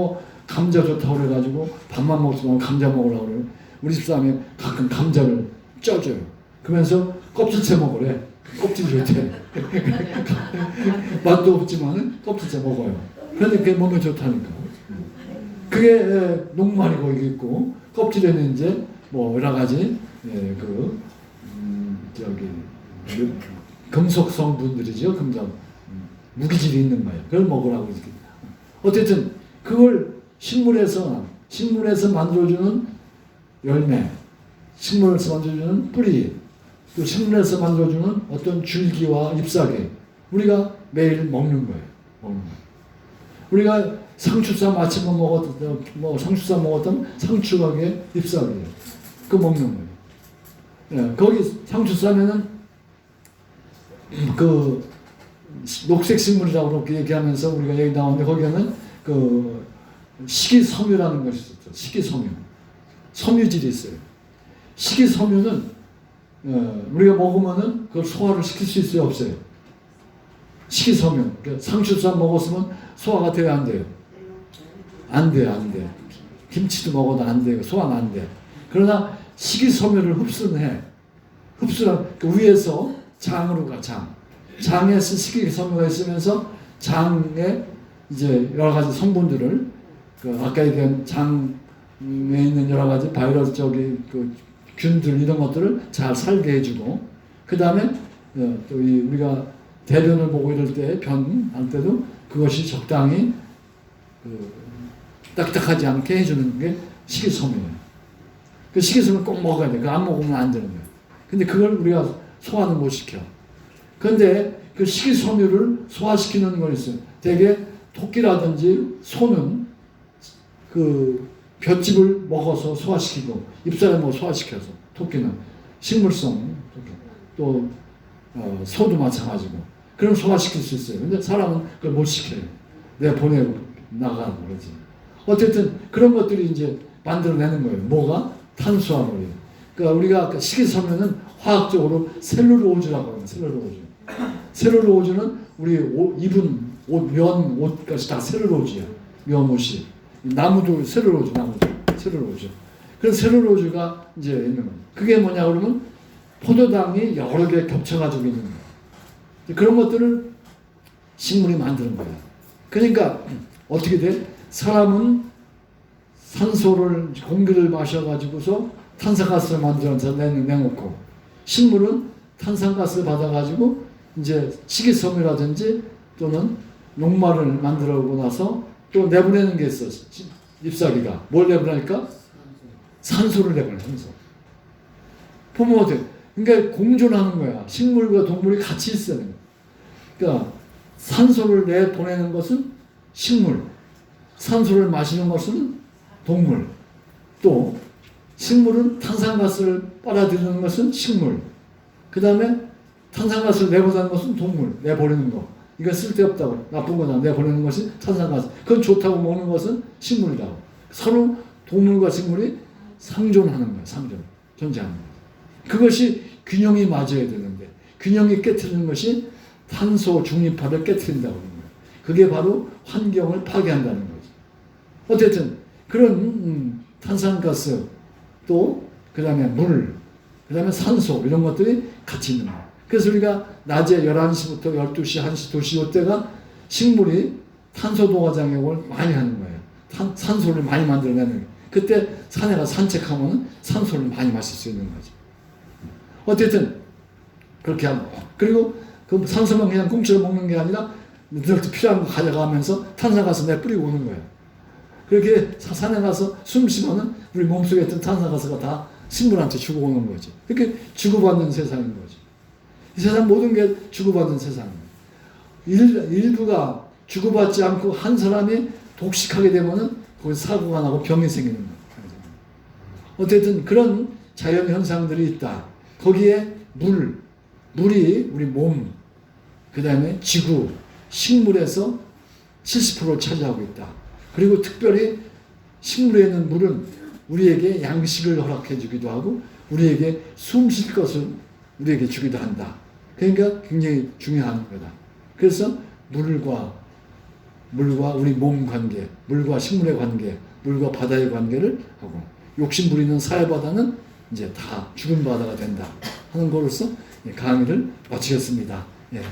Speaker 1: 감자 좋다고 그래가지고 밥만 먹지 말고 감자 먹으라고 그래요. 우리 집사람이 가끔 감자를 쪄줘요. 그러면서 껍질째 먹으래. 껍질 좋대. 맛도 없지만 껍질째 먹어요. 그런데 그게 몸에 좋다니까. 그게 녹말이 거기 있고 껍질에는 이제 여러 가지 금속 성분들이죠. 금속 무기질이 있는 거예요. 그걸 먹으라고 이렇게. 어쨌든 그걸 식물에서 만들어주는 열매, 식물에서 만들어주는 뿌리, 또 식물에서 만들어주는 어떤 줄기와 잎사귀 우리가 매일 먹는 거예요. 우리가 상추쌈 아침에 상추쌈 먹었던 상추각의 잎사귀예요. 그거 먹는 거예요. 거기 상추쌈에는 녹색 식물이라고 그렇게 얘기하면서 우리가 여기 나오는데 거기에는 식이섬유라는 것이 있었죠. 식이섬유. 섬유질이 있어요. 식이섬유는 우리가 먹으면은 그걸 소화를 시킬 수 있어요, 없어요? 식이섬유. 상추쌈 먹었으면 소화가 돼요, 안 돼요? 안 돼. 김치도 먹어도 안 돼요. 소화는 안 돼. 그러나 식이섬유를 흡수는 해. 위에서 장으로 가, 장. 장에서 식이섬유가 있으면서 장에 이제 여러 가지 성분들을 그 아까 얘기한 장에 있는 여러 가지 바이러스적인 그 균들 이런 것들을 잘 살게 해주고 그 다음에 또 우리가 대변을 보고 이럴 때 변할 때도 그것이 적당히 그 딱딱하지 않게 해주는 게 식이섬유예요. 그 식이섬유 꼭 먹어야 돼. 그거 안 먹으면 안 되는 거예요. 근데 그걸 우리가 소화는 못 시켜. 그런데 그 식이섬유를 소화시키는 거 있어요. 대개 토끼라든지 소는 그 볏짚을 먹어서 소화시키고 잎사귀 뭐 소화시켜서 토끼는 식물성 토끼. 또 소도 마찬가지고 그럼 소화시킬 수 있어요. 근데 사람은 그걸 못 시켜요. 내가 보내고 나가고 그러지. 어쨌든 그런 것들이 이제 만들어내는 거예요. 뭐가? 탄수화물이에요. 그러니까 우리가 아까 식이섬유는 화학적으로 셀룰로즈라고 합니다. 셀룰로즈. 셀룰로즈는 우리 입은 옷, 면, 옷까지 다 셀룰로즈야. 면옷이. 나무도 셀룰로즈, 나무도 셀룰로즈. 그래서 셀룰로즈가 이제 있는 거예요. 그게 뭐냐 그러면 포도당이 여러 개 겹쳐가지고 있는 거예요. 그런 것들을 식물이 만드는 거예요. 그러니까 어떻게 돼? 사람은 산소를 공기를 마셔가지고서 탄산가스를 만들어서 내놓고 식물은 탄산가스를 받아가지고 이제 식이섬유라든지 또는 녹말을 만들어오고 나서 또 내보내는 게 있어. 잎사귀가 뭘 내보내니까 산소를 내보내. 산소. 보면 어때? 그러니까 공존하는 거야. 식물과 동물이 같이 있어야 돼. 그러니까 산소를 내보내는 것은 식물, 산소를 마시는 것은 동물, 또 식물은 탄산가스를 빨아들이는 것은 식물, 그 다음에 탄산가스를 내보내는 것은 동물, 내보내는 거. 이건 쓸데없다고, 나쁜 거다. 내보내는 것이 탄산가스. 그건 좋다고 먹는 것은 식물이라고. 서로 동물과 식물이 상존하는 거야. 존재하는 거야. 그것이 균형이 맞아야 되는데 균형이 깨트리는 것이 탄소 중립화를 깨트린다고 하는 거예요. 그게 바로 환경을 파괴한다는 거죠. 어쨌든 그런 탄산가스 또 그다음에 물, 그다음에 산소 이런 것들이 같이 있는 거예요. 그래서 우리가 낮에 11시부터 12시, 1시, 2시 이때가 식물이 탄소 동화작용을 많이 하는 거예요. 산소를 많이 만들어내는 거예요. 그때 산에 가서 산책하면 산소를 많이 마실 수 있는 거죠. 어쨌든 그렇게 하고 그리고 그 산소만 그냥 꽁치로 먹는 게 아니라 너희들 필요한 거 가져가면서 탄산가스 내 뿌리고 오는 거예요. 그렇게 산에 가서 숨 쉬면은 우리 몸속에 있던 탄산가스가 다 식물한테 주고 오는 거지. 그렇게 주고받는 세상인 거지. 이 세상 모든 게 주고받는 세상이에요. 일부가 주고받지 않고 한 사람이 독식하게 되면은 거기서 사고가 나고 병이 생기는 거예요. 어쨌든 그런 자연 현상들이 있다. 거기에 물이 우리 몸, 그 다음에 지구, 식물에서 70%를 차지하고 있다. 그리고 특별히 식물에 있는 물은 우리에게 양식을 허락해 주기도 하고 우리에게 숨 쉴 것을 우리에게 주기도 한다. 그러니까 굉장히 중요한 거다. 그래서 물과 우리 몸 관계, 물과 식물의 관계, 물과 바다의 관계를 하고 욕심 부리는 사회바다는 이제 다 죽은 바다가 된다 하는 것으로서 강의를 마치겠습니다. 예.